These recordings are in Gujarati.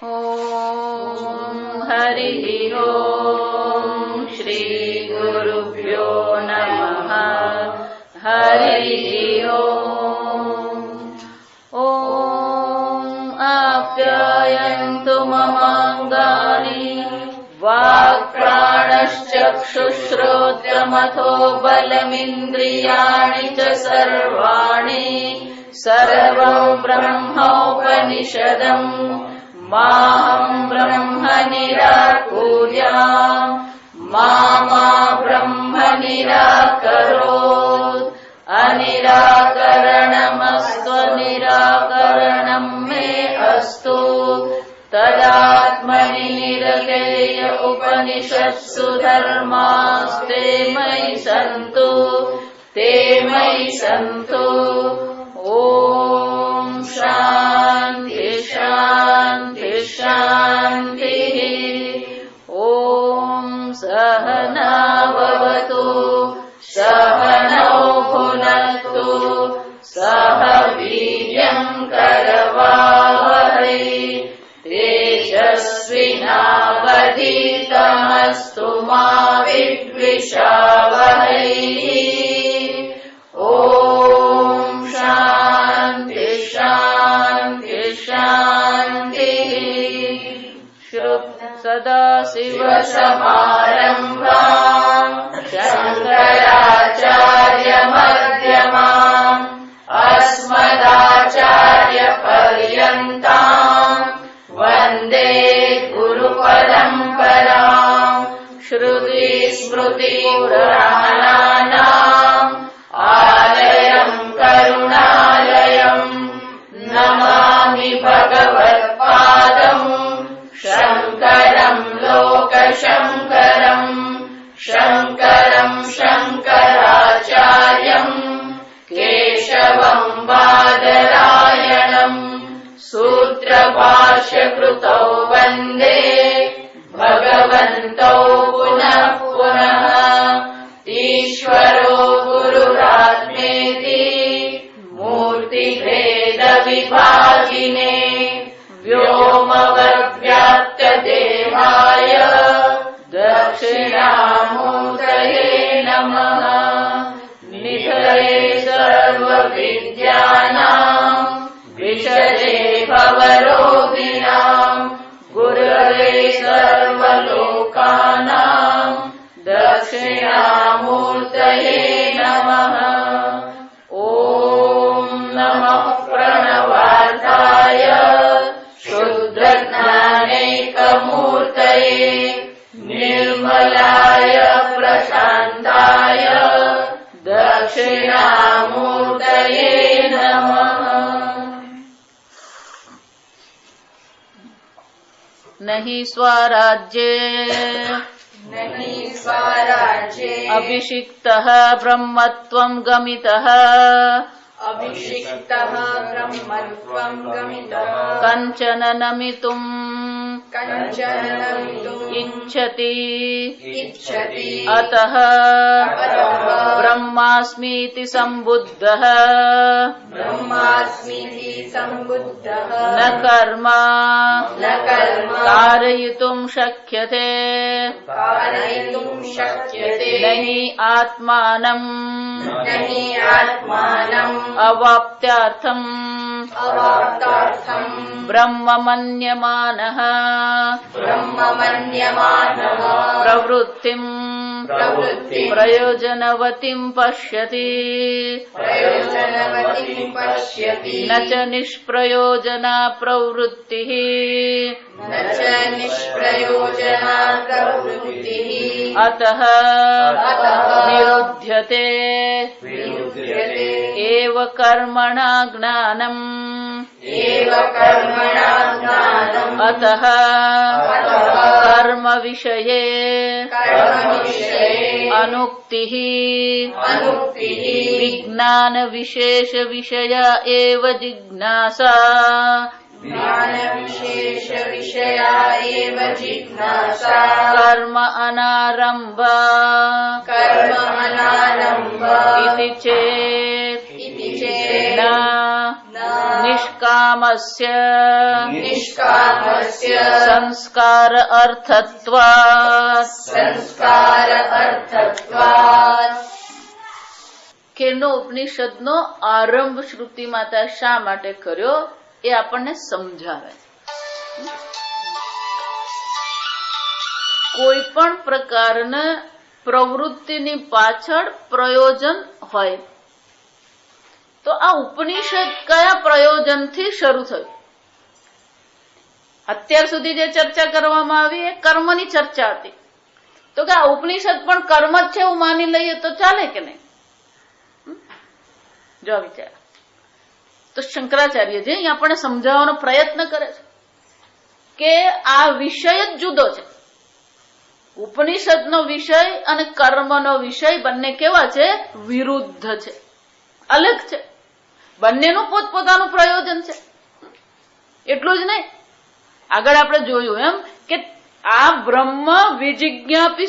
ಓಂ ಹರಿ ಓಂ ಶ್ರೀ ಗುರುಭ್ಯೋ ನಮಃ. ಹರಿ ಓಂ. ಓಂ ಆಪ್ಯಾಯಂತು ಮಮಾಂಗಾನಿ ವಾಕ್ಪ್ರಾಣಶ್ಚಕ್ಷುಶ್ರೋತ್ರಮಥೋ ಬಲಮಿಂದ್ರಿಯಾಣಿ ಚ ಸರ್ವಾಣಿ ಸರ್ವಂ ಬ್ರಹ್ಮೋಪನಿಷದಂ ಮಾಹಂ ಬ್ರಹ್ಮ ನಿರಾಕೂರ್ಯಾಂ ಮಾ ಬ್ರಹ್ಮ ನಿರಾಕರೋತ್. ಅನಿರಾಕರಣಮಸ್ತ್ವ ನಿರಾಕರಣಂ ಮೇ ಅಸ್ತು. ತದಾತ್ಮನಿ ನಿರತೇಯ ಉಪನಿಷತ್ಸು ಧರ್ಮಾಸ್ತೆ ಮಯಿ ಸಂತು ತೇ ಮಯಿ ಸಂತು. ಓಂ ಶಾಂತಿ ಶಾಂತಿ ಶಾಂತಿ. ಓಂ ಸಹನಾವವತು ಸಹನೌ ಭುನಕ್ತು ಸಹ ವೀರ್ಯಂ ಕರವಾವಹೈ ತೇಜಸ್ವಿನಾವಧೀತಮಸ್ತು ಮಾ ವಿದ್ವಿಷಾವಹೈ. ಓಂ ಶಾಂತಿ ಶಾಂತಿ ಶಾಂತಿ. ಸದಾಶಿವಸಮಾರಂಭಾಂ ಶಂಕರಾಚಾರ್ಯಮಧ್ಯಮಾಂ ಅಸ್ಮದಾಚಾರ್ಯಪರ್ಯಂತಾಂ ವಂದೇ ಗುರುಪರಂಪರಾಂ. ಶ್ರುತಿ ಸ್ಮೃತಿ ಪುರಾಣಾನಾಂ ಆಲಯಂ ಕರುಣಾಲಯಂ ನಮಾಮಿ ಭಗವತ್ಪಾದಂ ಶಂಕರಂ ಲೋಕಶಂಕರಂ. ಶಂಕರಂ ಶಂಕರಾಚಾರ್ಯಂ ಕೇಶವಂ ಬಾದರಾಯಣಂ ಸೂತ್ರಭಾಷ್ಯಕೃತೌ ವಂದೇ ಭಗವಂತೌ ಪುನಃ ಪುನಃ. ಈಶ್ವರೋ ಗುರುರಾತ್ಮೇತಿ ಮೂರ್ತಿಭೇದ ವಿಭಾಗಿನೇ ವ್ಯೋಮವದ್ವ್ಯಾಪ್ತ ದೇಹಾಯ ದಕ್ಷಿಣಾಮೂರ್ತಯೇ ನಮಃ. ನಿಧಯೇ ಸರ್ವವಿದ್ಯಾನಾಂ ವಿಷಯೇ ಭವರೋಗಿಣಾಂ ಗುರವೇ ಸರ್ವಲೋಕಾನಾಂ ದಕ್ಷಿಣಾಮೂರ್ತಯೇ ನಮಃ. ಓಂ ನಮಃ ಪ್ರಣವಾರ್ಥಾಯ ಶುದ್ಧಜ್ಞಾನೈಕಮೂರ್ತಯೇ ನಿರ್ಮಲಾಯ ಪ್ರಶಾಂತಾಯ ದಕ್ಷಿಣಾಮೂರ್ತಯೇ ನಮಃ. नहि स्वराज्ये अभिषिक्तः ब्रह्मत्वं गमितः कंचन नमितुम् इच्छति अतः ब्रह्मास्मीति सम्बुद्धः न कर्म कारयितुं शक्यते नहि आत्मानम् अवाप्त्यार्थम् ब्रह्म मन्यमानः प्रवृत्तिम् प्रयोजनवतीं पश्यति न च निष्प्रयोजना प्रवृत्तिः अतः निरुध्यते एव कर्मणा ज्ञानम् अतः कर्म विषये अनुक्तिः विज्ञान विशेष विषय एव जिज्ञासा कर्म अनारंभ इति चेत् न નિષ્કામસ્ય નિષ્કામસ્ય સંસ્કાર અર્થત્વાत् સંસ્કાર અર્થત્વાत् કેનો ઉપનિષદનો આરંભ શ્રુતિ માતા શા માટે કર્યો એ આપણને સમજાવે. કોઈ પણ પ્રકારના પ્રવૃત્તિની પાછળ પ્રયોજન હોય તો આ ઉપનિષદ કયા પ્રયોજનથી શરૂ થયું? અત્યાર સુધી જે ચર્ચા કરવામાં આવી એ કર્મની ચર્ચા હતી. તો કે આ ઉપનિષદ પણ કર્મ જ છે એવું માની લઈએ તો ચાલે કે નહીં? જો વિચાર તો શંકરાચાર્યજી અહીં આપણને સમજાવવાનો પ્રયત્ન કરે છે કે આ વિષય જ જુદો છે. ઉપનિષદનો વિષય અને કર્મનો વિષય બંને કેવા છે? વિરુદ્ધ છે, અલગ છે. બંનેનું પોતપોતાનું પ્રયોજન છે. એટલું જ નહીં, આગળ આપણે જોયું એમ કે આ બ્રહ્મ વિજિજ્ઞાપિ,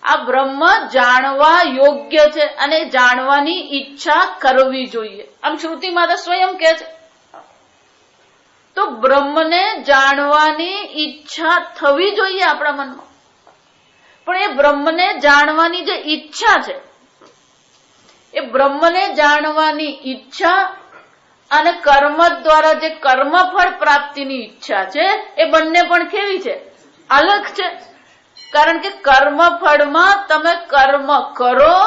આ બ્રહ્મ જાણવા યોગ્ય છે અને જાણવાની ઈચ્છા કરવી જોઈએ. આમ શ્રુતિ માતા સ્વયં કહે છે. તો બ્રહ્મને જાણવાની ઈચ્છા થવી જોઈએ આપણા મનમાં. પણ એ બ્રહ્મને જાણવાની જે ઈચ્છા છે, એ બ્રહ્મને જાણવાની ઈચ્છા અને કર્મ દ્વારા જે કર્મફળ પ્રાપ્તિની ઈચ્છા છે એ બંને પણ કેવી છે? અલગ છે. કારણ કે કર્મફળમાં તમે કર્મ કરો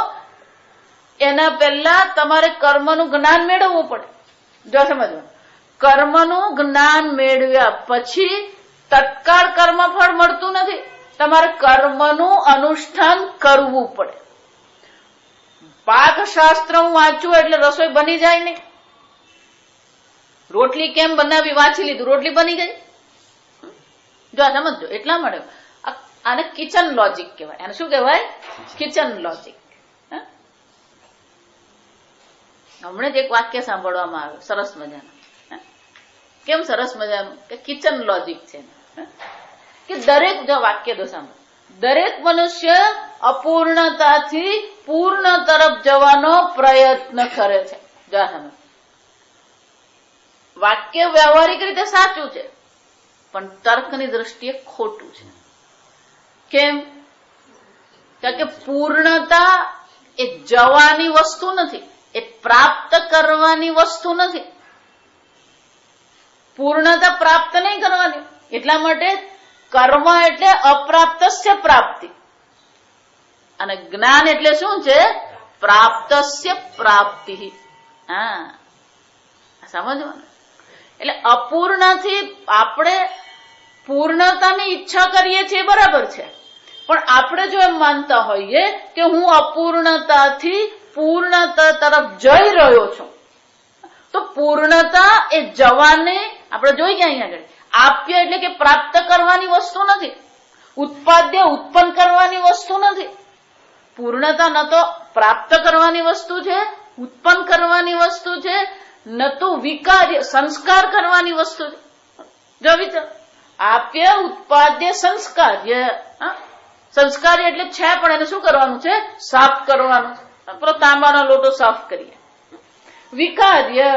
એના પહેલા તમારે કર્મનું જ્ઞાન મેળવવું પડે. જો સમજવાનું, કર્મનું જ્ઞાન મેળવ્યા પછી તત્કાળ કર્મફળ મળતું નથી. તમારે કર્મનું અનુષ્ઠાન કરવું પડે. પાકશાસ્ત્ર હું વાંચું એટલે રસોઈ બની જાય નહીં. રોટલી કેમ બનાવી વાંચી લીધું, રોટલી બની ગઈ. જો સમજો, એટલા માટે આને કિચન લોજિક કહેવાય. આને શું કહેવાય? Kitchen logic. હમણાં જ એક વાક્ય સાંભળવામાં આવ્યું સરસ મજાનું. કેમ સરસ મજાનું? કે કિચન લોજિક છે. કે દરેક, જો વાક્ય દો સાંભળો, દરેક મનુષ્ય અપૂર્ણતાથી પૂર્ણ તરફ જવાનો પ્રયત્ન કરે છે. જો સમજ, વાક્ય વ્યવહારિક રીતે સાચું છે પણ તર્કની દ્રષ્ટિએ ખોટું છે. કેમ? કારણ કે પૂર્ણતા એ જવાની વસ્તુ નથી, એ પ્રાપ્ત કરવાની વસ્તુ નથી. પૂર્ણતા પ્રાપ્ત નહીં કરવાની. એટલા માટે કર્મ એટલે અપ્રાપ્તસ્ય પ્રાપ્તિ અને જ્ઞાન એટલે શું છે? પ્રાપ્તસ્ય પ્રાપ્તિ. હા, સમજવાનું. એટલે અપૂર્ણથી આપણે પૂર્ણતાની ઈચ્છા કરીએ છીએ, બરાબર છે. પણ આપણે જો એમ માનતા હોઈએ કે હું અપૂર્ણતાથી પૂર્ણતા તરફ જઈ રહ્યો છું, તો પૂર્ણતા એ જવાને આપણે જોઈ ગયા અહીંયા આગળ. આપ્ય એટલે કે પ્રાપ્ત કરવાની વસ્તુ નથી. ઉત્પાદ્ય ઉત્પન્ન કરવાની વસ્તુ નથી. પૂર્ણતા ન તો પ્રાપ્ત કરવાની વસ્તુ છે, ઉત્પન્ન કરવાની વસ્તુ છે, ન તો વિકાર્ય સંસ્કાર કરવાની વસ્તુ છે. જો વિચાર, આપ્ય ઉત્પાદ્ય સંસ્કાર્ય. સંસ્કાર્ય એટલે છે પણ એને શું કરવાનું છે? સાફ કરવાનું. પેલો તાંબાનો લોટો સાફ કરીએ. વિકાર્ય,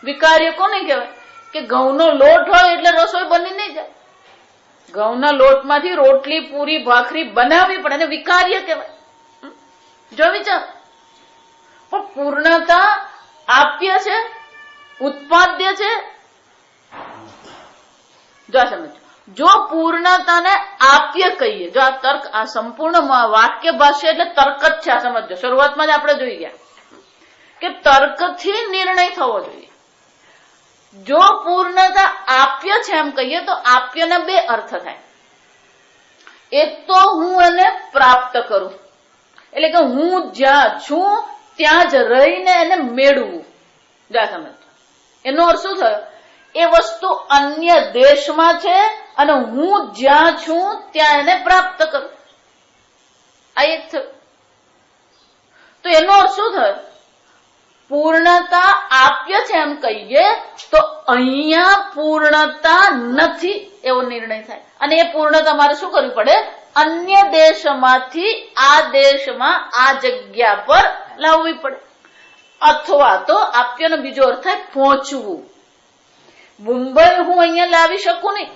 વિકાર્ય કોને કહેવાય? કે ઘઉંનો લોટ હોય એટલે રસોઈ બની નહીં જાય. ઘઉંના લોટમાંથી રોટલી, પૂરી, ભાખરી બનાવવી પડે, એને વિકાર્ય કહેવાય. જો વિચાર, પણ પૂર્ણતા આપ્ય છે, ઉત્પાદ્ય છે. જો સમજો, જો પૂર્ણતાને આપ્ય કહીએ, જો આ તર્ક, આ સંપૂર્ણ વાક્ય ભાષ્ય એટલે તર્ક જ છે. આ સમજો, શરૂઆતમાં જ આપણે જોઈ ગયા કે તર્કથી નિર્ણય થવો જોઈએ. જો પૂર્ણતા આપ્ય છે એમ કહીએ તો આપ્યના બે અર્થ થાય. એક તો હું એને પ્રાપ્ત કરું, એટલે કે હું જ્યાં છું ત્યાં જ રહીને એને મેળવું. જા સમજ, એનો અર્થ શું થયો? એ વસ્તુ અન્ય દેશમાં છે અને હું જ્યાં છું ત્યાં એને પ્રાપ્ત કરું. આ એક થયું. તો એનો અર્થ શું થયો? પૂર્ણતા આપ્ય છે એમ કહીએ તો અહીંયા પૂર્ણતા નથી એવો નિર્ણય થાય. અને એ પૂર્ણતા મારે શું કરવી પડે? અન્ય દેશમાંથી આ દેશમાં, આ જગ્યા પર લાવવી પડે. અથવા તો આપ્યનો બીજો અર્થ થાય પહોંચવું. મુંબઈ હું અહીંયા લાવી શકું નહીં,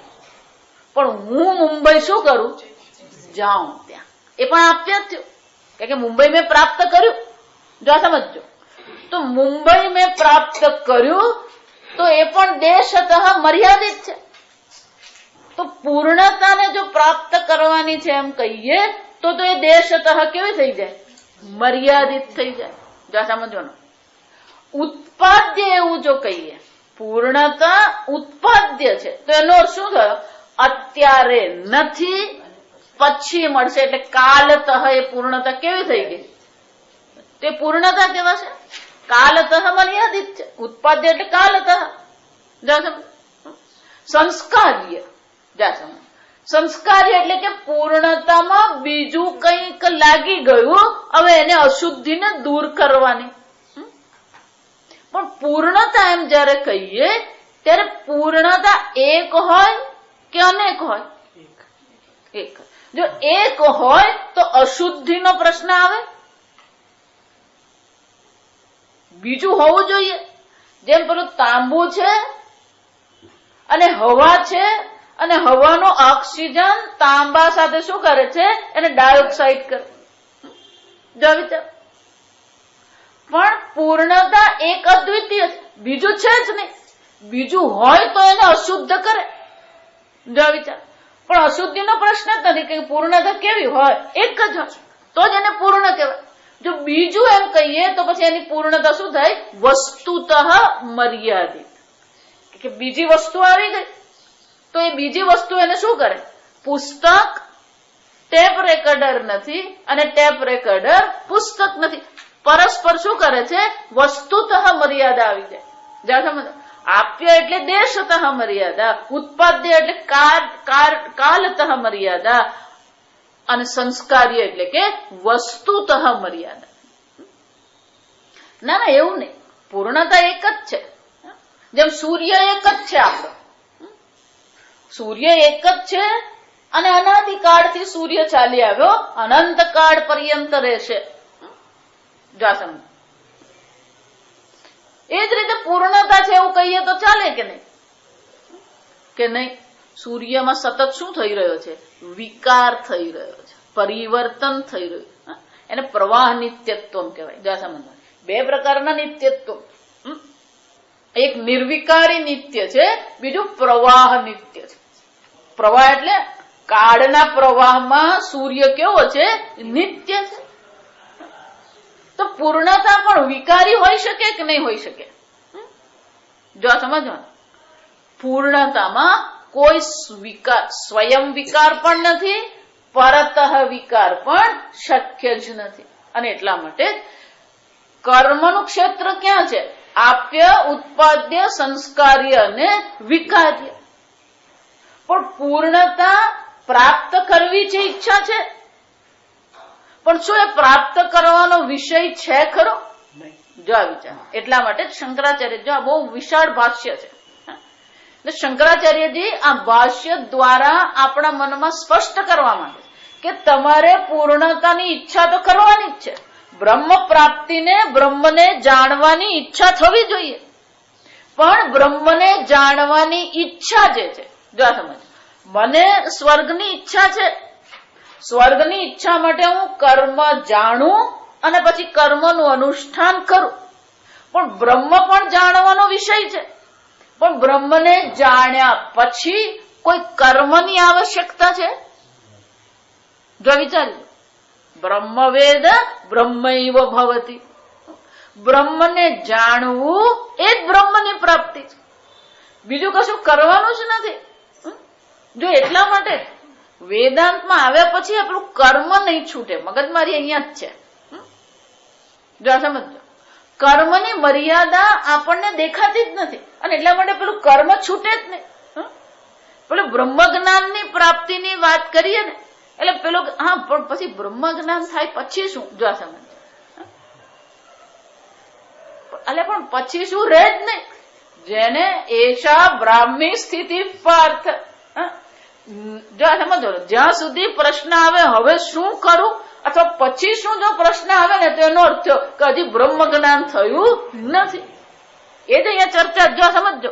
પણ હું મુંબઈ શું કરું, જાઉં ત્યાં. એ પણ આપ્ય જ થયું, કારણ કે મુંબઈ મેં પ્રાપ્ત કર્યું. જો સમજો, તો મુંબઈ મેં પ્રાપ્ત કર્યું તો એ પણ દેશતઃ મર્યાદિત છે. તો પૂર્ણતાને જો પ્રાપ્ત કરવાની છે એમ કહીએ તો એ દેશતઃ કેવી થઈ જાય, મર્યાદિત થઈ જાય. જો સમજો ને, ઉત્પાદ્ય એવું જો કહીએ, પૂર્ણતા ઉત્પાદ્ય છે તો એનો અર્થ શું થયો, અત્યારે નથી પછી મળશે. એટલે કાલતઃ એ પૂર્ણતા કેવી થઈ ગઈ, તે પૂર્ણતા કેવાશે, કાલતઃ મર્યાદિત છે. ઉત્પાદ્ય એટલે કાલતઃ. સંસ્કાર્ય, સંસ્કાર્ય એટલે કે પૂર્ણતામાં બીજું કંઈક લાગી ગયું, હવે એને અશુદ્ધિને દૂર કરવાની. પણ પૂર્ણતા એમ જયારે કહીએ ત્યારે પૂર્ણતા એક હોય કે અનેક હોય, એક. જો એક હોય તો અશુદ્ધિનો પ્રશ્ન આવે, બીજું હોવું જોઈએ. જેમ પેલું તાંબુ છે અને હવા છે, અને હવાનો ઓક્સિજન તાંબા સાથે શું કરે છે, એને ડાયોક્સાઇડ કરે. જો વિચાર, પણ પૂર્ણતા એક અદ્વિતીય છે, બીજું છે જ નહીં. બીજું હોય તો એને અશુદ્ધ કરે. જો વિચાર, પણ અશુદ્ધિનો પ્રશ્ન જ નથી, કે પૂર્ણતા કેવી હોય, એક જ હોય તો જ એને પૂર્ણ કહેવાય. જો બીજું એમ કહીએ તો પછી એની પૂર્ણતા શું થાય, વસ્તુતઃ મર્યાદિત. કે બીજી વસ્તુ આવી ગઈ તો એ બીજી વસ્તુ એને શું કરે, પુસ્તક ટેપ રેકર્ડર નથી અને ટેપ રેકર્ડર પુસ્તક નથી. પરસ્પર શું કરે છે, વસ્તુતઃ મર્યાદા આવી જાય. જ્યાં સમજ, આપ્ય એટલે દેશતઃ મર્યાદા, ઉત્પાદ્ય એટલે કાલતઃ મર્યાદા, અને સંસ્કાર્ય એટલે કે વસ્તુતઃ મર્યાદા. ના ના, એવું નહીં, પૂર્ણતા એક જ છે. જેમ સૂર્ય એક જ છે આપણો, સૂર્ય એક જ છે અને અનાદિકાળથી સૂર્ય ચાલી આવ્યો, અનંત કાળ પર્યંત રહેશે. જો સમજ, એ જ રીતે પૂર્ણતા છે એવું કહીએ તો ચાલે કે નહીં, કે નહીં. સૂર્યમાં સતત શું થઈ રહ્યો છે, વિકાર થઈ રહ્યો છે, પરિવર્તન થઈ રહ્યું છે. એને પ્રવાહ નિત્યત્વ કહેવાય. જો સમજ, બે પ્રકારના નિત્યત્વ, એક નિર્વિકારી નિત્ય છે, બીજું પ્રવાહ નિત્ય છે. પ્રવાહ એટલે કાળના પ્રવાહમાં સૂર્ય કેવો છે, નિત્ય છે. તો પૂર્ણતા પણ વિકારી હોઈ શકે કે નહીં હોઈ શકે. જો સમજવાનું, પૂર્ણતામાં કોઈ સ્વયં વિકાર પણ નથી, પરતઃ વિકાર પણ શક્ય જ નથી. અને એટલા માટે કર્મનું ક્ષેત્ર ક્યાં છે, આપ્ય, ઉત્પાદ્ય, સંસ્કાર્ય અને વિકાર્ય. પણ પૂર્ણતા પ્રાપ્ત કરવી છે, ઈચ્છા છે, પણ શું એ પ્રાપ્ત કરવાનો વિષય છે ખરો, જો આ વિચાર. એટલા માટે શંકરાચાર્ય, જો આ બહુ વિશાળ ભાષ્ય છે, શંકરાચાર્યજી આ ભાષ્ય દ્વારા આપણા મનમાં સ્પષ્ટ કરવા માંગે છે કે તમારે પૂર્ણતાની ઈચ્છા તો કરવાની જ છે. બ્રહ્મ પ્રાપ્તિને, બ્રહ્મને જાણવાની ઈચ્છા થવી જોઈએ, પણ બ્રહ્મને જાણવાની ઈચ્છા જે છે, જો આ સમજ, મને સ્વર્ગની ઈચ્છા છે, સ્વર્ગની ઈચ્છા માટે હું કર્મ જાણું અને પછી કર્મનું અનુષ્ઠાન કરું. પણ બ્રહ્મ પણ જાણવાનો વિષય છે, પણ બ્રહ્મને જાણ્યા પછી કોઈ કર્મની આવશ્યકતા છે. જો વિચાર્યું, બ્રહ્મવેદ બ્રહ્મૈવ ભવતિ, બ્રહ્મને જાણવું એ જ બ્રહ્મની પ્રાપ્તિ છે, બીજું કશું કરવાનું જ નથી. જો એટલા માટે વેદાંતમાં આવ્યા પછી આપણું કર્મ નહીં છૂટે, મગજમારી અહીંયા જ છે. જો સમજો, કર્મની મર્યાદા આપણને દેખાતી જ નથી, અને એટલા માટે પેલું કર્મ છૂટે જ નહીં. પેલું બ્રહ્મ જ્ઞાનની પ્રાપ્તિની વાત કરીએ ને, એટલે પેલું હા, પણ પછી બ્રહ્મ જ્ઞાન થાય પછી શું, જો સમજ, એટલે પણ પછી શું રહે જ નહીં. જેને એશા બ્રાહ્મી સ્થિતિ પાર્થ, જો સમજો, જ્યાં સુધી પ્રશ્ન આવે હવે શું કરું, અથવા પછી શું જો પ્રશ્ન આવે ને તો એનો અર્થ થયો કે હજી બ્રહ્મ જ્ઞાન થયું નથી. એ જ અહીંયા ચર્ચા જો સમજો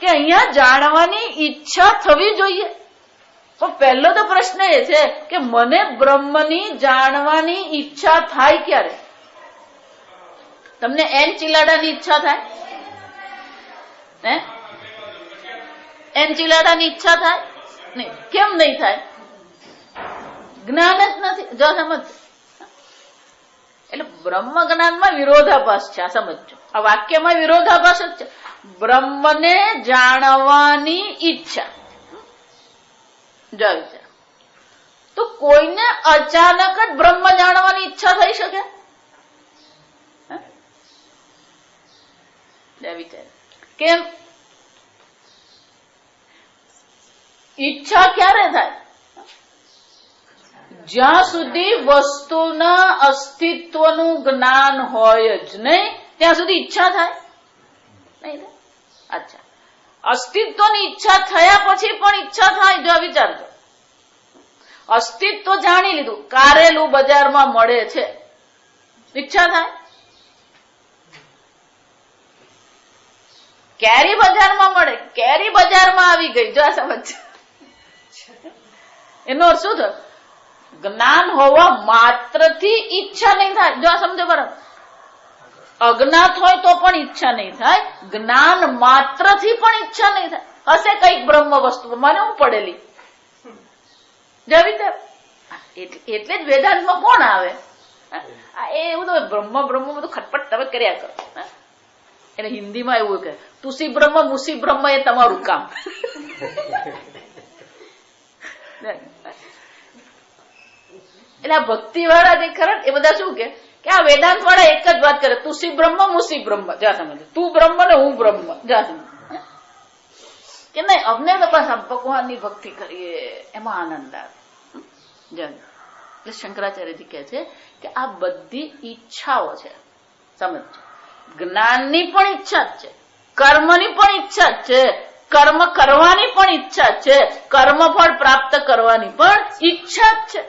કે અહીંયા જાણવાની ઈચ્છા થવી જોઈએ. તો પહેલો તો પ્રશ્ન એ છે કે મને બ્રહ્મની જાણવાની ઈચ્છા થાય ક્યારે? તમને એન ચિલાડાની ઈચ્છા થાય? એન ચિલાડાની ઈચ્છા થાય? નહીં. કેમ નહીં થાય? જ્ઞાન જ નથી. જો સમજ, એટલે બ્રહ્મ જ્ઞાનમાં વિરોધાભાસ છે. આ સમજો, આ વાક્યમાં વિરોધાભાસ જ છે. બ્રહ્મને જાણવાની ઈચ્છા, જો વિચાર, તો કોઈને અચાનક જ બ્રહ્મ જાણવાની ઈચ્છા થઈ શકે? વિચાર કેમ? ઈચ્છા ક્યારે થાય? જ્યાં સુધી વસ્તુના અસ્તિત્વનું જ્ઞાન હોય જ નહીં ત્યાં સુધી ઈચ્છા થાય નહીં. અચ્છા, અસ્તિત્વની ઈચ્છા થયા પછી પણ ઈચ્છા થાય? જો વિચારજો, અસ્તિત્વ જાણી લીધું, કારેલું બજારમાં મળે છે, ઈચ્છા થાય? કેરી બજારમાં મળે, કેરી બજારમાં આવી ગઈ, જો સમજ, એનો અર્થ શું થયો? જ્ઞાન હોવા માત્રથી ઈચ્છા નહીં થાય. જો સમજો બરાબર, અજ્ઞાત હોય તો પણ ઈચ્છા નહીં થાય, જ્ઞાન માત્રથી પણ ઈચ્છા નહીં થાય. હશે કઈક બ્રહ્મ વસ્તુ, મને હું પડેલી જવી. એટલે જ વેદાંતમાં કોણ આવે? એ બધું બ્રહ્મ બ્રહ્મ બધું ખટપટ તમે કર્યા કરો. એને હિન્દીમાં એવું કે તુસી બ્રહ્મ મુસી બ્રહ્મ, એ તમારું કામ. એટલે આ ભક્તિ વાળા જે ખરા એ બધા શું કે આ વેદાંત વાળા એક જ વાત કરે, તુસી બ્રહ્મ મુસી બ્રહ્મ. જા સમજ, તું બ્રહ્મ ને હું બ્રહ્મ. જા સમજ કે નહીં, અમને તો બસ ભગવાનની ભક્તિ કરીએ એમાં આનંદ આવે. એટલે શંકરાચાર્યજી કહે છે કે આ બધી ઈચ્છાઓ છે. સમજ, જ્ઞાનની પણ ઈચ્છા જ છે, કર્મની પણ ઈચ્છા જ છે, કર્મ કરવાની પણ ઈચ્છા જ છે, કર્મફળ પ્રાપ્ત કરવાની પણ ઈચ્છા જ છે.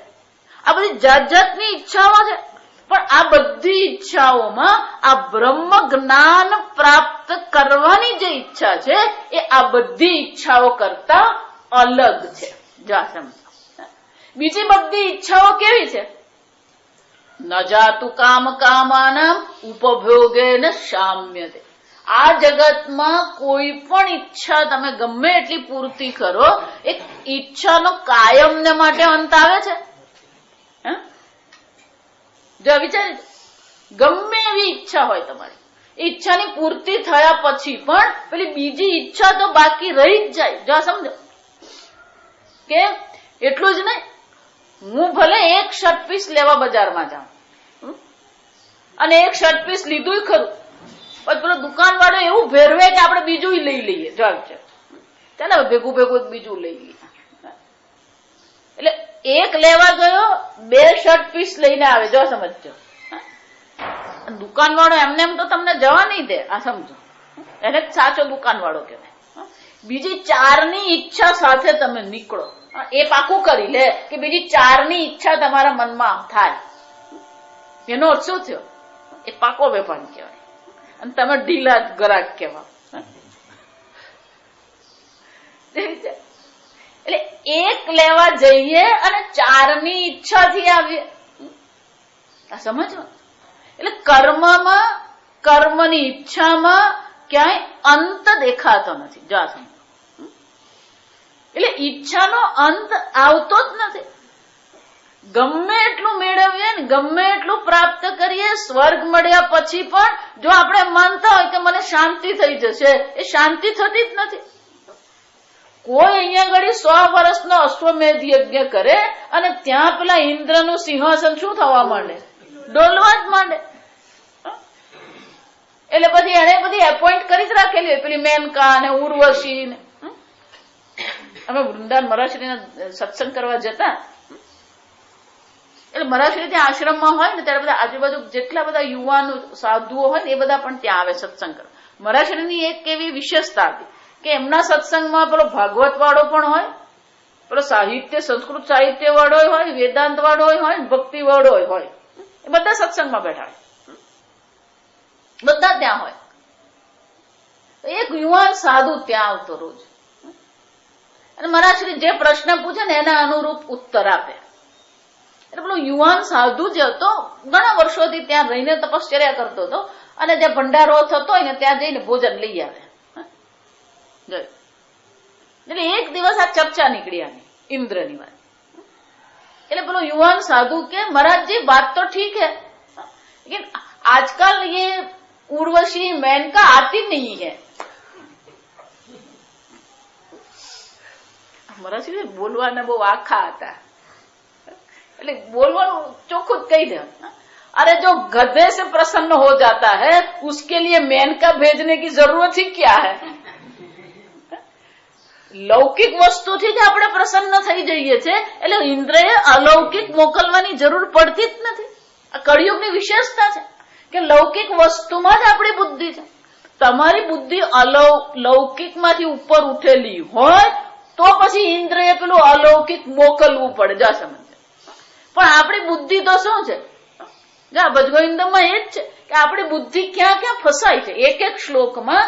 આ બધી જાત જાતની ઈચ્છાઓ છે. પણ આ બધી ઈચ્છાઓમાં આ બ્રહ્મ જ્ઞાન પ્રાપ્ત કરવાની જે ઈચ્છા છે એ આ બધી ઈચ્છાઓ કરતા અલગ છે. જા સમજો, બીજી બધી ઈચ્છાઓ કેવી છે? ન જાતું કામ કામાનામ ઉપભોગેન શામ્યતે. આ જગતમાં કોઈ પણ ઈચ્છા તમે ગમે એટલી પૂર્તિ કરો, એક ઈચ્છાનો કાયમને માટે અંત આવે છે? જો વિચારી, ગમે એવી ઈચ્છા હોય તમારી, ઈચ્છાની પૂર્તિ થયા પછી પણ પેલી બીજી ઈચ્છા તો બાકી રહી જ જાય. જો સમજો, કેમ? એટલું જ નહીં, હું ભલે એક શર્ટ પીસ લેવા બજારમાં જાઉં અને એક શર્ટ પીસ લીધું ખરું, પણ પેલો દુકાન વાળો એવું ભેરવે કે આપણે બીજું લઈ લઈએ. જો ચાલો ભેગું ભેગું બીજું લઈ લઈએ. એટલે એક લેવા ગયો, બે શર્ટ પીસ લઈને આવે. જો સમજો, દુકાન વાળો એમને એમ તો તમને જવા નહીં દે. આ સમજો, એને સાચો દુકાન વાળો કહેવાય. બીજી ચારની ઈચ્છા સાથે તમે નીકળો, એ પાકું કરી લે કે બીજી ચારની ઈચ્છા તમારા મનમાં થાય. એનો અર્થ શું થયો? એ પાકો વેપાર કહેવાય અને તમે ઢીલા ગ્રાહક કહેવા. એટલે એક લેવા જઈએ અને ચારની ઈચ્છાથી આવીએ. આ સમજો, એટલે કર્મમાં, કર્મની ઈચ્છામાં ક્યાંય અંત દેખાતો નથી. જો આ સમજો, એટલે ઈચ્છાનો અંત આવતો જ નથી. ગમે એટલું મેળવીએ ને ગમે એટલું પ્રાપ્ત કરીએ, સ્વર્ગ મળ્યા પછી પણ જો આપણે માનતા હોય કે મને શાંતિ થઈ જશે, એ શાંતિ થતી જ નથી. કોઈ અહીંયા ઘડી 100 વર્ષનો અશ્વમેધ યજ્ઞ કરે અને ત્યાં પેલા ઇન્દ્રનું સિંહાસન શું થવા માંડે? ડોલવા જ માંડે. એટલે પછી એને બધી એપોઇન્ટ કરી જ રાખેલી હોય, પેલી મેનકા અને ઉર્વશી ને. અમે વૃંદાવન મહારાજશ્રીના સત્સંગ કરવા જતા, એટલે મહારાજશ્રી ત્યાં આશ્રમમાં હોય ને ત્યારે બધા આજુબાજુ જેટલા બધા યુવાનો સાધુઓ હોય ને એ બધા પણ ત્યાં આવે સત્સંગ કરવા. મહારાજશ્રીની એક એવી વિશેષતા હતી કે એમના સત્સંગમાં પેલો ભાગવત વાળો પણ હોય પેલો સાહિત્ય, સંસ્કૃત સાહિત્ય વાળો હોય, વેદાંત વાળો હોય, ભક્તિ વાળો હોય, એ બધા સત્સંગમાં બેઠા હોય, બધા ત્યાં હોય. એક યુવાન સાધુ ત્યાં આવતો રોજ, અને મહારાજશ્રી જે પ્રશ્ન પૂછે ને એના અનુરૂપ ઉત્તર આપે. એટલે પેલો યુવાન સાધુ જે હતો ઘણા વર્ષોથી ત્યાં રહીને તપશ્ચર્યા કરતો હતો, અને જે ભંડારો થતો હોય ને ત્યાં જઈને ભોજન લઈ આવે. એટલે એક દિવસ આ ચર્ચા નીકળી આની ઇન્દ્રની વાત. એટલે પેલો યુવાન સાધુ કે महाराज बात तो ठीक है, लेकिन आजकल ये उर्वशी मेनका आती नहीं है. महाराज बोलवाना બહુ આખા હતા, એટલે બોલવાનું ચોખ્ખું જ કહી દે. अरे जो गधे से प्रसन्न हो जाता है उसके लिए मेनका भेजने की जरूरत ही क्या है. લૌકિક વસ્તુથી જ આપણે પ્રસન્ન થઈ જઈએ છીએ, એટલે ઇન્દ્રએ અલૌકિક મોકલવાની જરૂર પડતી જ નથી. આ કળિયુગની વિશેષતા છે કે લૌકિક વસ્તુમાં જ આપણી બુદ્ધિ છે. તમારી બુદ્ધિ લૌકિકમાંથી ઉપર ઉઠેલી હોય તો પછી ઇન્દ્રએ પેલું અલૌકિક મોકલવું પડે. જા સમજ. પણ આપણી બુદ્ધિ તો શું છે? જા ભજગોવિંદમાં એ જ છે કે આપણી બુદ્ધિ ક્યાં ક્યાં ફસાય છે. એક એક શ્લોકમાં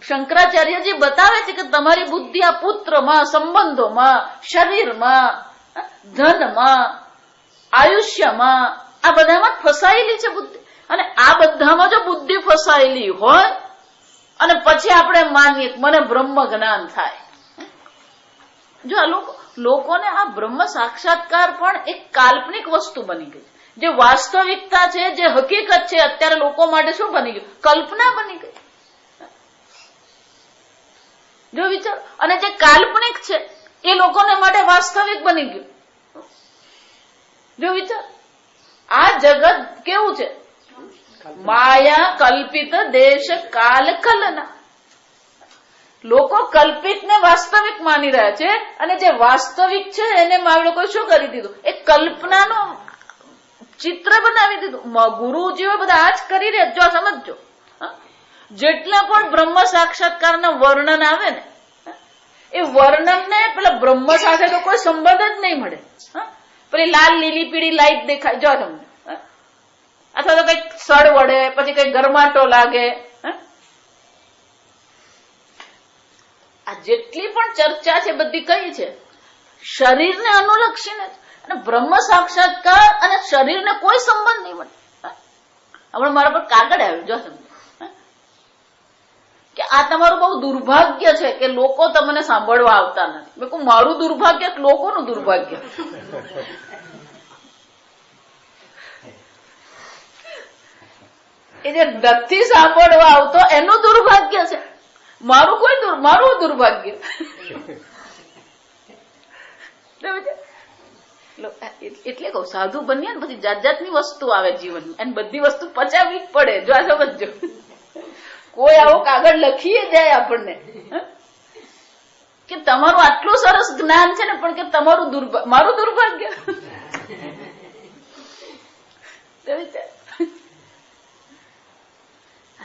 શંકરાચાર્યજી બતાવે છે કે તમારી બુદ્ધિ આ પુત્રમાં, સંબંધોમાં, શરીરમાં, ધનમાં, આયુષ્યમાં, આ બધામાં ફસાયેલી છે બુદ્ધિ. અને આ બધામાં જો બુદ્ધિ ફસાયેલી હોય અને પછી આપણે માનીએ મને બ્રહ્મ જ્ઞાન થાય. જો આ લોકોને આ બ્રહ્મ સાક્ષાત્કાર પણ એક કાલ્પનિક વસ્તુ બની ગઈ. જે વાસ્તવિકતા છે, જે હકીકત છે, અત્યારે લોકો માટે શું બની ગયું? કલ્પના બની ગઈ. જો વિચાર, અને જે કાલ્પનિક છે એ લોકોને માટે વાસ્તવિક બની ગયું. જો વિચાર, આ જગત કેવું છે? માયા કલ્પિત દેશ કાલ કલના. લોકો કલ્પિત ને વાસ્તવિક માની રહ્યા છે, અને જે વાસ્તવિક છે એને લોકો શું કરી દીધું? એક કલ્પનાનું ચિત્ર બનાવી દીધું. ગુરુજીઓ બધા આ જ કરી રહ્યા. જો સમજજો, જેટલા પણ બ્રહ્મ સાક્ષાત્કારના વર્ણન આવે ને એ વર્ણનને પેલા બ્રહ્મ સાથે તો કોઈ સંબંધ જ નહીં મળે. પેલી લાલ લીલી પીળી લાઈટ દેખાય, જો તમને, અથવા તો કઈક સળ વડે, પછી કઈક ગરમાટો લાગે. આ જેટલી પણ ચર્ચા છે બધી કઈ છે? શરીરને અનુલક્ષીને. અને બ્રહ્મ સાક્ષાત્કાર અને શરીરને કોઈ સંબંધ નહીં મળે. હમણાં મારા પર કાગળ આવ્યું, જો તમને, કે આ તમારું બહુ દુર્ભાગ્ય છે કે લોકો તમને સાંભળવા આવતા નથી. મેં કહું મારું દુર્ભાગ્ય કે લોકોનું દુર્ભાગ્ય? એ જે નથી સાંભળવા આવતો એનું દુર્ભાગ્ય છે, મારું દુર્ભાગ્ય. એટલે કહું સાધુ બન્યા ને પછી જાત જાતની વસ્તુ આવે જીવનમાં, અને બધી વસ્તુ પચાવવી જ પડે. જો આ સમજો, કોઈ આવો કાગળ લખીએ જાય આપણને કે તમારું આટલું સરસ જ્ઞાન છે ને, પણ કે તમારું મારું દુર્ભાગ્ય.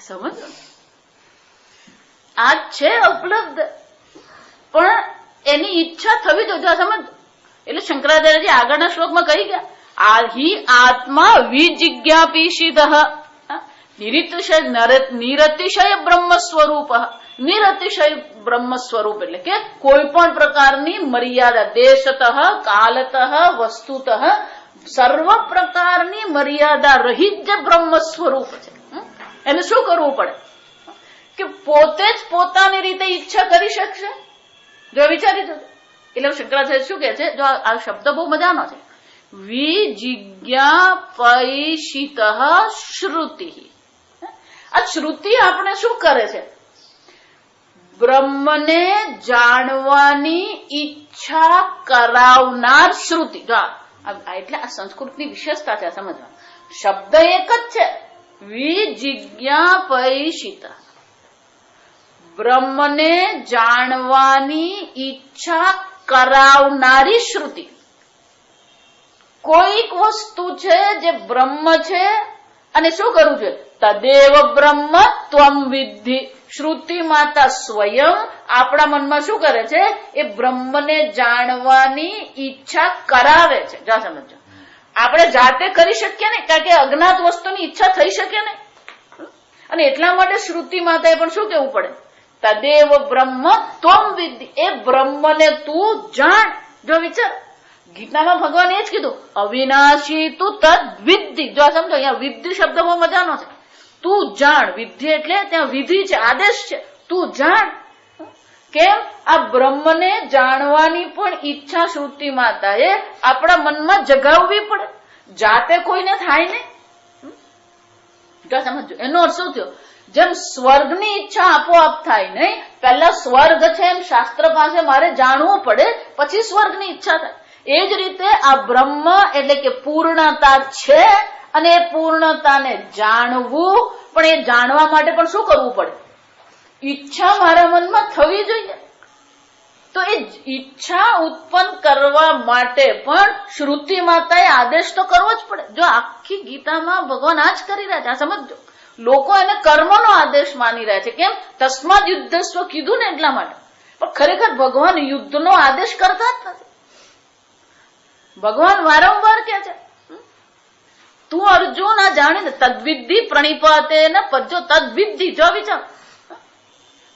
સમજો, આ છે ઉપલબ્ધ, પણ એની ઈચ્છા થવી જોઈએ. સમજ. એટલે શંકરાચાર્યજી આગળના શ્લોકમાં કહી ગયા, આહી આત્મા વિજિજ્ઞાપિષિત નિરતિશય બ્રહ્મ સ્વરૂપ. નિરતિશય બ્રહ્મ સ્વરૂપ એટલે કે કોઈ પણ પ્રકારની મર્યાદા, દેશતઃ કાલતઃ વસ્તુતઃ સર્વ પ્રકારની મર્યાદા રહિત જે બ્રહ્મ સ્વરૂપ છે, એને શું કરવું પડે? કે પોતે જ પોતાની રીતે ઈચ્છા કરી શકશે. જો વિચારી જજો. એટલે શંકરાચાર્ય શું કે છે? જો આ શબ્દ બહુ મજાનો છે, વિજિજ્ઞાપૈષિત શ્રુતિ. આ શ્રુતિ આપણે શું કરે છે? બ્રહ્મને જાણવાની ઈચ્છા કરાવનાર શ્રુતિ. એટલે આ સંસ્કૃતની વિશેષતા છે, સમજવા. શબ્દ એક જ છે, વિજિજ્ઞાપૈષિત. બ્રહ્મને જાણવાની ઈચ્છા કરાવનારી શ્રુતિ. કોઈક વસ્તુ છે જે બ્રહ્મ છે, અને શું કરવું છે? તદેવ બ્રહ્મ ત્વમ વિદ્ધિ. શ્રુતિ માતા સ્વયં આપણા મનમાં શું કરે છે? એ બ્રહ્મને જાણવાની ઈચ્છા કરાવે છે. જા સમજો, આપણે જાતે કરી શકીએ ને, કારણ કે અજ્ઞાત વસ્તુની ઈચ્છા થઈ શકે ને. અને એટલા માટે શ્રુતિ માતાએ પણ શું કેવું પડે? તદેવ બ્રહ્મ ત્વમ વિદ્ધિ, એ બ્રહ્મને તું જાણ. જો વિચાર, ગીતામાં ભગવાન એ જ કીધું, અવિનાશી તું તદ વિદ્ધિ. જો સમજો, અહીંયા વિદ્ધિ શબ્દ બહુ મજાનો છે. તું જાણ, વિદ્ધિ એટલે ત્યાં વિધિ છે, આદેશ છે. તું જાણ. કેમ? આ બ્રહ્મને જાણવાની પણ ઈચ્છા શ્રુતિ માતાએ આપણા મનમાં જગાવવી પડે. જાતે કોઈને થાય નહીં. જો સમજો, એનો અર્થ શું થયો? જેમ સ્વર્ગની ઈચ્છા આપોઆપ થાય નહીં, પહેલા સ્વર્ગ છે એમ શાસ્ત્ર પાસે મારે જાણવું પડે, પછી સ્વર્ગની ઈચ્છા થાય. એ જ રીતે આ બ્રહ્મ એટલે કે પૂર્ણતા છે, અને એ પૂર્ણતાને જાણવું, પણ એ જાણવા માટે પણ શું કરવું પડે? ઈચ્છા મારા મનમાં થવી જોઈએ. તો એ ઈચ્છા ઉત્પન્ન કરવા માટે પણ શ્રુતિ માતાએ આદેશ તો કરવો જ પડે. જો આખી ગીતામાં ભગવાન આ જ કરી રહ્યા છે. આ સમજો, લોકો એને કર્મનો આદેશ માની રહ્યા છે. કેમ? તસ્માદ યુદ્ધસ્વ કીધું ને એટલા માટે. પણ ખરેખર ભગવાન યુદ્ધનો આદેશ કરતા જ નથી. ભગવાન વારંવાર કે છે, તું અર્જુન આ જાણીને તદ્વિદ્ધિ પ્રણિપાતે ને પદ્યો તદ્વિદ્ધિ. જો વિચાર,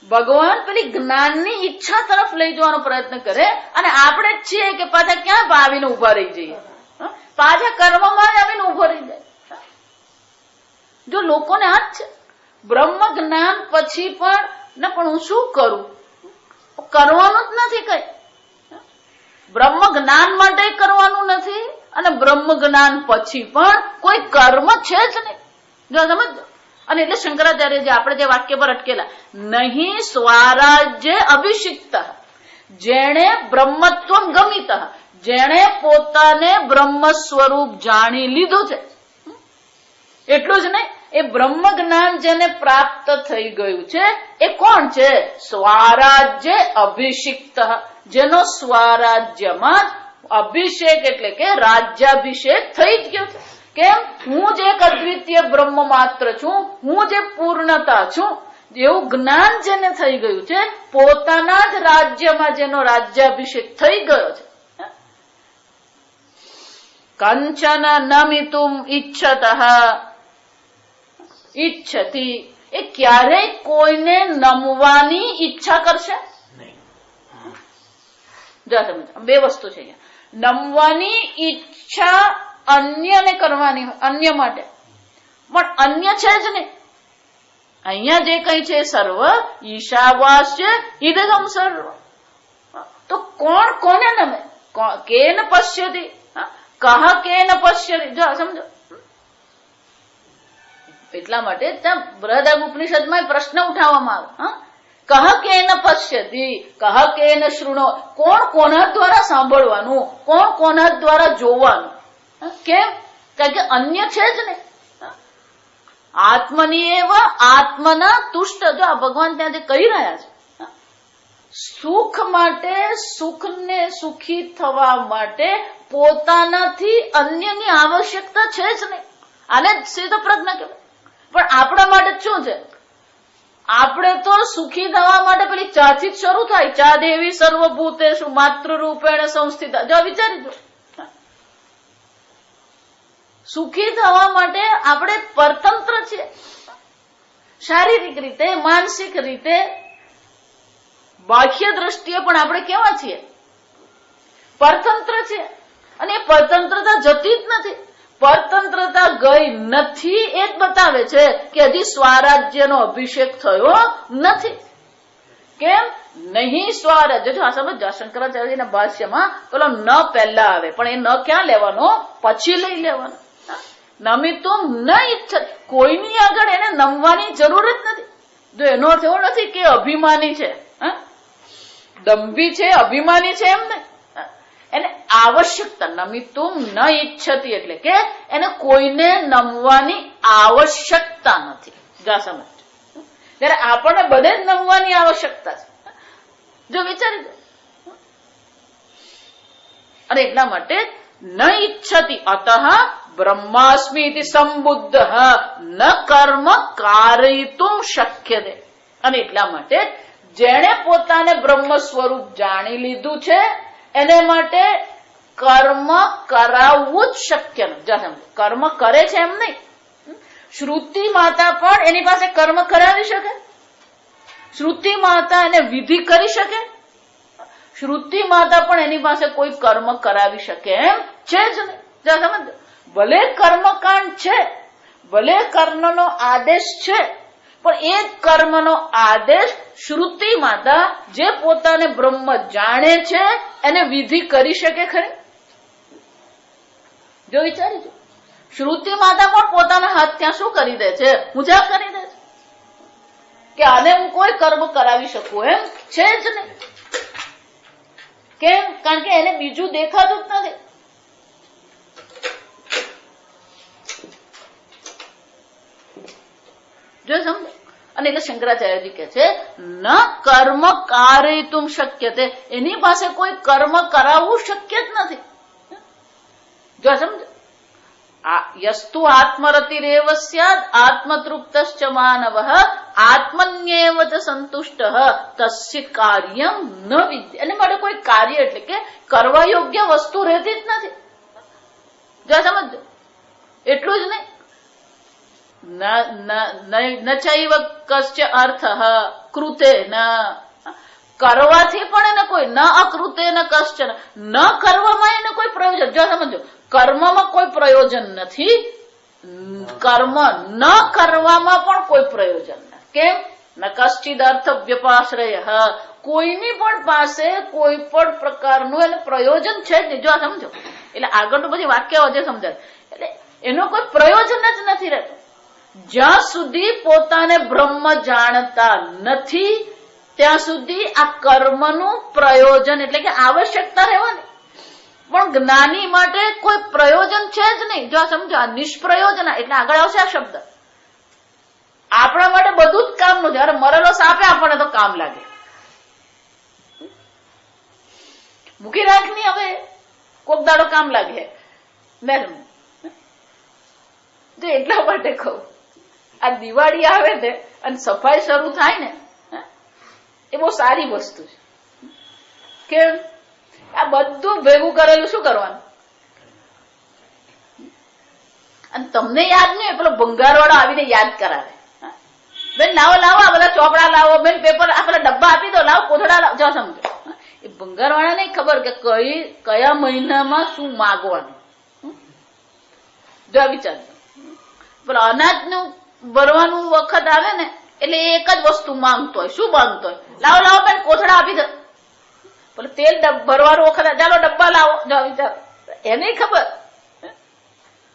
ભગવાન પેલી જ્ઞાનની ઈચ્છા તરફ લઈ જવાનો પ્રયત્ન કરે, અને આપણે જ છીએ કે પાછા ક્યાં આવીને ઉભા રહી જઈએ, પાછા કર્મમાં જ આવીને ઉભો રહી જાય. જો લોકોને આ જ છે, બ્રહ્મ જ્ઞાન પછી પણ હું શું કરું? કરવાનું જ નથી કઈ. બ્રહ્મ જ્ઞાન માટે કરવાનું નથી, અને બ્રહ્મ જ્ઞાન પછી પણ કોઈ કર્મ છે જ નહીં. જો સમજો, અને એટલે શંકરાચાર્ય આપણે જે વાક્ય પર અટકેલા, નહીં સ્વરાજ્ય અભિષિક્ત, જેણે બ્રહ્મત્વમ ગમિત, જેણે પોતાને બ્રહ્મ સ્વરૂપ જાણી લીધું છે. એટલું જ નહીં, એ બ્રહ્મ જ્ઞાન જેને પ્રાપ્ત થઈ ગયું છે એ કોણ છે? સ્વરાજ્ય અભિષિક્ત, જેનો સ્વરાજ્યમાં અભિષેક એટલે કે રાજ્યાભિષેક થઈ જ ગયો છે. કેમ? હું જે એક અદ્વિતીય બ્રહ્મ માત્ર છું, હું જે પૂર્ણતા છું, એવું જ્ઞાન જેને થઈ ગયું છે, પોતાના જ રાજ્યમાં જેનો રાજ્યાભિષેક થઈ ગયો છે. કંચન નમિતુમ ઈચ્છતઃ ઈચ્છતી, એ ક્યારેય કોઈને નમવાની ઈચ્છા કરશે નહીં. બે વસ્તુ છે અહીંયા. નમવાની ઈચ્છા અન્યને કરવાની હોય, અન્ય માટે, પણ અન્ય છે જ નહીં. અહીંયા જે કઈ છે સર્વ ઈશાવાસ્ય ઇદગમ સર્વ. તો કોણ કોને નમે? કેન પશ્યતિ, કહ કેન પશ્યતિ. જો સમજો, એટલા માટે ત્યાં બૃહદ ઉપનિષદમાં પ્રશ્ન ઉઠાવવામાં આવે, કહ કેન પશ્યતિ, કહ કેન શૃણો. કોણ કોના દ્વારા સાંભળવાનું, કોણ કોના દ્વારા જોવાનું? કેમ? કારણ કે અન્ય છે જ નહીં. આત્મની એવા આત્મના તુષ્ટ. જો આ ભગવાન ત્યાં જે કહી રહ્યા છે, સુખ માટે, સુખને સુખી થવા માટે પોતાનાથી અન્યની આવશ્યકતા છે જ નહીં. આને સીધો પ્રજ્ઞા કહેવાય. પણ આપણા માટે શું છે? આપણે તો સુખી થવા માટે પેલી ચાથી જ શરૂ થાય. ચા દેવી સર્વભૂતેષુ માતૃ રૂપેણ સંસ્થિતા. જો વિચારી જો, સુખી થવા માટે આપણે પરતંત્ર છીએ. શારીરિક રીતે, માનસિક રીતે, બાહ્ય દ્રષ્ટિએ પણ આપણે કેવા છીએ? પરતંત્ર છીએ. અને એ પરતંત્રતા જતી જ નથી. પરતંત્રતા ગઈ નથી એ જ બતાવે છે કે હજી સ્વરાજ્યનો અભિષેક થયો નથી. કેમ? નહીં સ્વરાજ્ય. જો આ સમજો, શંકરાચાર્યના ભાષ્યમાં પેલો ન પહેલા આવે, પણ એ ન ક્યાં લેવાનો? પછી લઈ લેવાનો. નમિતુમ ન ઈચ્છત, કોઈની આગળ એને નમવાની જરૂર જ નથી. જો એનો અર્થ એવો નથી કે અભિમાની છે, દંભી છે, અભિમાની છે, એમ નહીં. એને આવશ્યકતા, નમિતુમ ન ઈચ્છતી એટલે કે એને કોઈને નમવાની આવશ્યકતા નથી. જા સમજ, જયારે આપણને બધે જ નમવાની આવશ્યકતા છે. જો વિચારી દો. અને એટલા માટે ન ઈચ્છતી અતઃ બ્રહ્માસ્મિ સંબુદ્ધ ન કર્મ કારયિતુમ શક્યતે. અને એટલા માટે જેણે પોતાને બ્રહ્મ સ્વરૂપ જાણી લીધું છે એને માટે કર્મ કરાવવું જ શક્ય નથી. કર્મ કરે છે એમ નહીં. શ્રુતિ માતા પણ એની પાસે કર્મ કરાવી શકે? શ્રુતિ માતા એને વિધિ કરી શકે? શ્રુતિ માતા પણ એની પાસે કોઈ કર્મ કરાવી શકે એમ છે જ નહીં. સમજ, ભલે કર્મકાંડ છે, ભલે કર્મનો આદેશ છે, પણ એ કર્મનો આદેશ શ્રુતિ માતા જે પોતાને બ્રહ્મ જાણે છે એને વિધિ કરી શકે ખરી? જો વિચારી જો, શ્રુતિ માતા પણ પોતાના હાથ ત્યાં શું કરી દે છે? પૂજા કરી દે છે કે આને હું કોઈ કર્મ કરાવી શકું એમ છે જ નહીં. કેમ? કારણ કે એને બીજું દેખાતું જ નથી. જો સમજો. અને એટલે શંકરાચાર્યજી કે છે ન કર્મ કારયિતુમ શક્યતે, એની પાસે કોઈ કર્મ કરાવવું શક્ય જ નથી. જો સમજો, યસ્તુ આત્મરતિરેવ સ્યાદ આત્મતૃપ્તશ્ચ માનવઃ આત્મન્યેવ ચ સંતુષ્ટઃ તસ્ય કાર્યમ ન વિદ્ય. એને માટે કોઈ કાર્ય એટલે કે કરવા યોગ્ય વસ્તુ રહેતી જ નથી. જો સમજો, એટલું જ નહીં. ન ચૈવ કશ્ચ અર્થઃ કૃતે ન, કરવાથી પણ એને કોઈ ન અકૃતે ન કશ્ચન, ન કરવામાં એને કોઈ પ્રયોજન. જો સમજો, કર્મમાં કોઈ પ્રયોજન નથી, કર્મ ન કરવામાં પણ કોઈ પ્રયોજન નથી. કેમ? ન કશ્ચિદ અર્થ વ્યપાશ્રય, કોઈની પણ પાસે કોઈ પણ પ્રકારનું એને પ્રયોજન છે જ નહીં. જો સમજો, એટલે આગળનું બધી વાક્ય વધે સમજાય. એટલે એનો કોઈ પ્રયોજન જ નથી રહેતો. જ્યાં સુધી પોતાને બ્રહ્મ જાણતા નથી ત્યાં સુધી આ કર્મનું પ્રયોજન એટલે કે આવશ્યકતા રહેવાની. પણ જ્ઞાની માટે કોઈ પ્રયોજન છે જ નહીં. જો સમજો, આ નિષ્પ્રયોજન, એટલે આગળ આવશે આ શબ્દ. આપણા માટે બધું જ કામનું છે. અરે મરેલો સાપે આપણને તો કામ લાગે. મૂકી રાખની, હવે કોક દાડો કામ લાગે. જો એટલા માટે કહું, આ દિવાળી આવે ને અને સફાઈ શરૂ થાય ને, એ બહુ સારી વસ્તુ છે. કેમ? આ બધું ભેગું કરેલું શું કરવાનું? અને તમને યાદ નહીં, પેલો ભંગારવાળો આવીને યાદ કરાવે, બેન લાવો લાવો આ બધા ચોપડા લાવો, બેન પેપર આ પેલા ડબ્બા આપી દો, લાવો કોથળા લાવો. જો સમજો, એ ભંગારવાળા નહીં ખબર કે કયા મહિનામાં શું માગવાનું. જો વિચારજો, પેલો અનાજનું ભરવાનું વખત આવે ને એટલે એક જ વસ્તુ માંગતો હોય. શું માંગતો હોય? લાવો લાવો બેન કોથળા આપી દો. પેલું તેલ ભરવાનું વખત, ચાલો ડબ્બા લાવો. જો વિચાર, એને ખબર.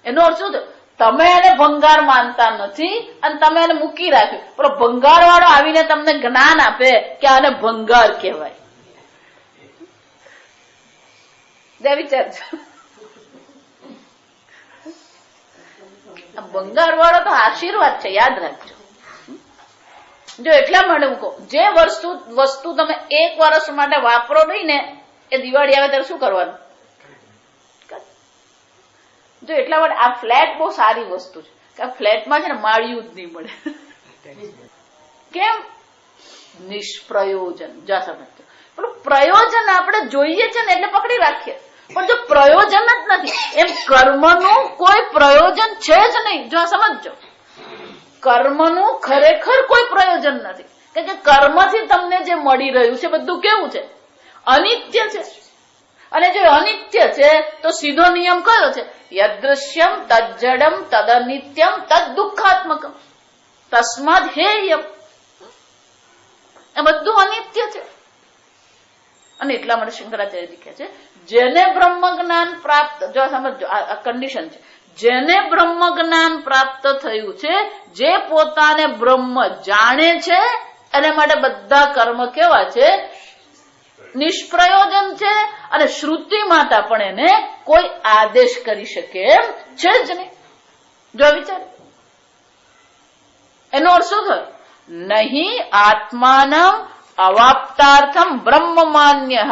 એનો અર્થ શું થયો? તમે એને ભંગાર માનતા નથી અને તમે એને મૂકી રાખ્યું. પેલો ભંગાર વાળો આવીને તમને જ્ઞાન આપે કે આને ભંગાર કહેવાય. વિચારજો, ભંગાર વાળો તો આશીર્વાદ છે, યાદ રાખજો. જો એટલા માટે હું કહું, જે વસ્તુ તમે એક વર્ષ માટે વાપરો નહીં ને, એ દિવાળી આવે ત્યારે શું કરવાનું? જો એટલા માટે આ ફ્લેટ બહુ સારી વસ્તુ છે કે આ ફ્લેટમાં છે ને માળિયું જ નહીં મળે. કેમ? નિષ્પ્રયોજન. જા સમજો, પેલું પ્રયોજન આપણે જોઈએ છે ને એટલે પકડી રાખીએ, પણ જો પ્રયોજન જ નથી, એમ કર્મનું કોઈ પ્રયોજન છે જ નહીં. જો સમજો, કર્મનું ખરેખર કોઈ પ્રયોજન નથી. કારણ કે કર્મથી તમને જે મળી રહ્યું છે બધું કેવું છે? અનિત્ય છે. અને જો અનિત્ય છે તો સીધો નિયમ કયો છે? યદૃશ્યમ તજ્જડમ તદનિત્યમ તદ દુઃખાત્મકમ તસ્માદ હેયમ. એ બધું અનિત્ય છે. અને એટલા માટે શંકરાચાર્યજી કહે છે, જેને બ્રહ્મ જ્ઞાન પ્રાપ્ત, જો સમજો આ કન્ડિશન છે, જેને બ્રહ્મ જ્ઞાન પ્રાપ્ત થયું છે, જે પોતાને બ્રહ્મ જાણે છે, એને માટે બધા કર્મ કેવા છે? નિષ્પ્રયોજન છે. અને શ્રુતિ માતા પણ એને કોઈ આદેશ કરી શકે એમ છે જ નહીં. જો વિચાર, એનો અર્થ શું થયો? નહીં આત્માનમ અવાપ્તાર્થમ બ્રહ્મમાન્ય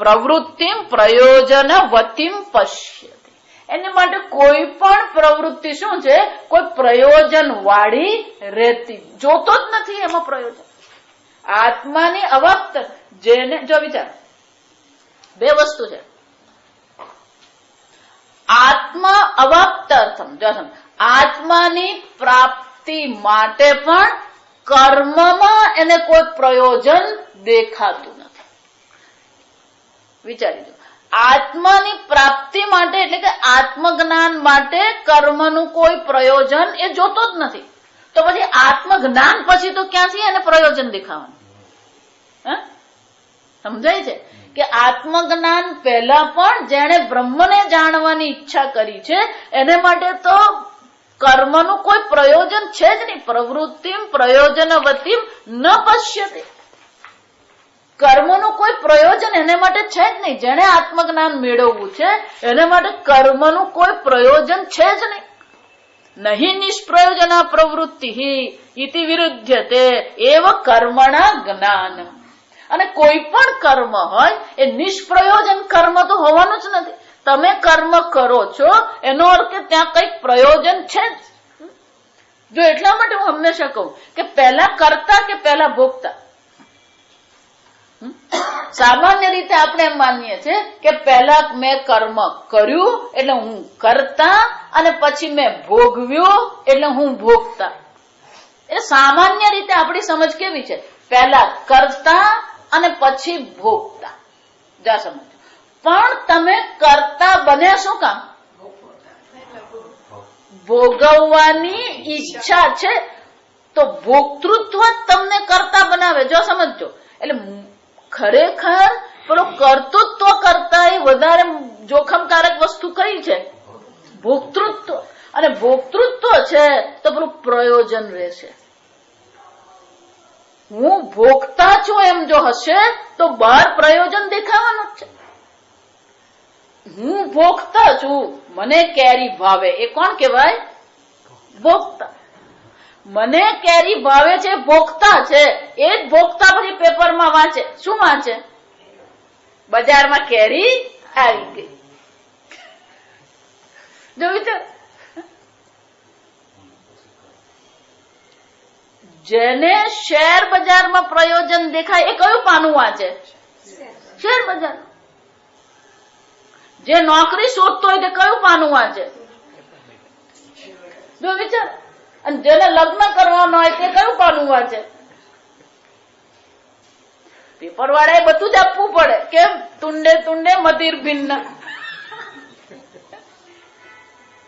પ્રવૃત્તિમ પ્રયોજનવતીમ પશ્યતિ. એની માટે કોઈ પણ પ્રવૃત્તિ શું છે? કોઈ પ્રયોજન વાળી રહેતી, જોતો જ નથી એમાં પ્રયોજન. આત્માની અવ્યક્ત જેને જો વિચાર બે વસ્તુ છે. આત્મા અવ્યક્ત અર્થમ જો આત્માની પ્રાપ્તિ માટે પણ કર્મમાં એને કોઈ પ્રયોજન દેખાતું નથી. વિચારી જો આત્માની પ્રાપ્તિ માટે એટલે કે આત્મજ્ઞાન માટે કર્મનું કોઈ પ્રયોજન એ જોતો જ નથી. તો પછી આત્મજ્ઞાન પછી તો ક્યાંથી એને પ્રયોજન દેખાવાનું? સમજાય છે કે આત્મજ્ઞાન પહેલા પણ જેણે બ્રહ્મને જાણવાની ઈચ્છા કરી છે એને માટે તો કર્મનું કોઈ પ્રયોજન છે જ નહીં. પ્રવૃત્તિમ પ્રયોજનવતીમ ન પશ્યતે. કર્મનું કોઈ પ્રયોજન એને માટે છે જ નહીં. જેને આત્મજ્ઞાન મેળવવું છે એને માટે કર્મનું કોઈ પ્રયોજન છે જ નહીં. નહીં નિષ્પ્રયોજના પ્રવૃત્તિ ઇતિ વિરુદ્ધ્યતે એવ કર્મણા જ્ઞાન. અને કોઈ પણ કર્મ હોય એ નિષ્પ્રયોજન કર્મ તો હોવાનું જ નથી. તમે કર્મ કરો છો એનો અર્થ કે ત્યાં કંઈક પ્રયોજન છે જ. જો એટલા માટે હું હંમેશા કહું કે પહેલા કર્તા કે પહેલા ભોગતા. સામાન્ય રીતે આપણે એમ માનીએ છીએ કે પહેલા મેં કર્મ કર્યું એટલે હું કરતા અને પછી મેં ભોગવ્યું એટલે હું ભોગતા. એ સામાન્ય રીતે આપણી સમજ કેવી છે? પહેલા કરતા અને પછી ભોગતા. જા સમજો. પણ તમે કરતા બન્યા શું કામ? ભોગવવાની ઈચ્છા છે તો ભોક્તૃત્વ તમને કરતા બનાવે. જો સમજો એટલે ખરેખર પેલો કર્તૃત્વ કરતા એ વધારે જોખમકારક વસ્તુ કઈ છે? ભોક્તૃત્વ. અને ભોક્તૃત્વ છે તો પેલું પ્રયોજન રહેશે. હું ભોગતા છું એમ જો હશે તો બહાર પ્રયોજન દેખાવાનું જ છે. હું ભોગતા છું, મને કેરી ભાવે, એ કોણ કહેવાય? ભોગતા. મને કેરી ભાવે છે ભોગતા છે. એ જ ભોગતા પછી પેપરમાં વાંચે. શું વાંચે? બજારમાં કેરી આવી ગઈ. જો વિચાર, જેને શેર બજારમાં પ્રયોજન દેખાય એ કયું પાનું વાંચે? શેર બજાર. જે નોકરી શોધતો હોય તે કયું પાનું વાંચે? જો વિચાર. અને જેને લગ્ન કરવાનો હોય તે કયું પાનું વાંચે? પેપર વાળાએ બધું જ આપવું પડે. કેમ? તુંડે તુંડે મતિર ભિન્ન.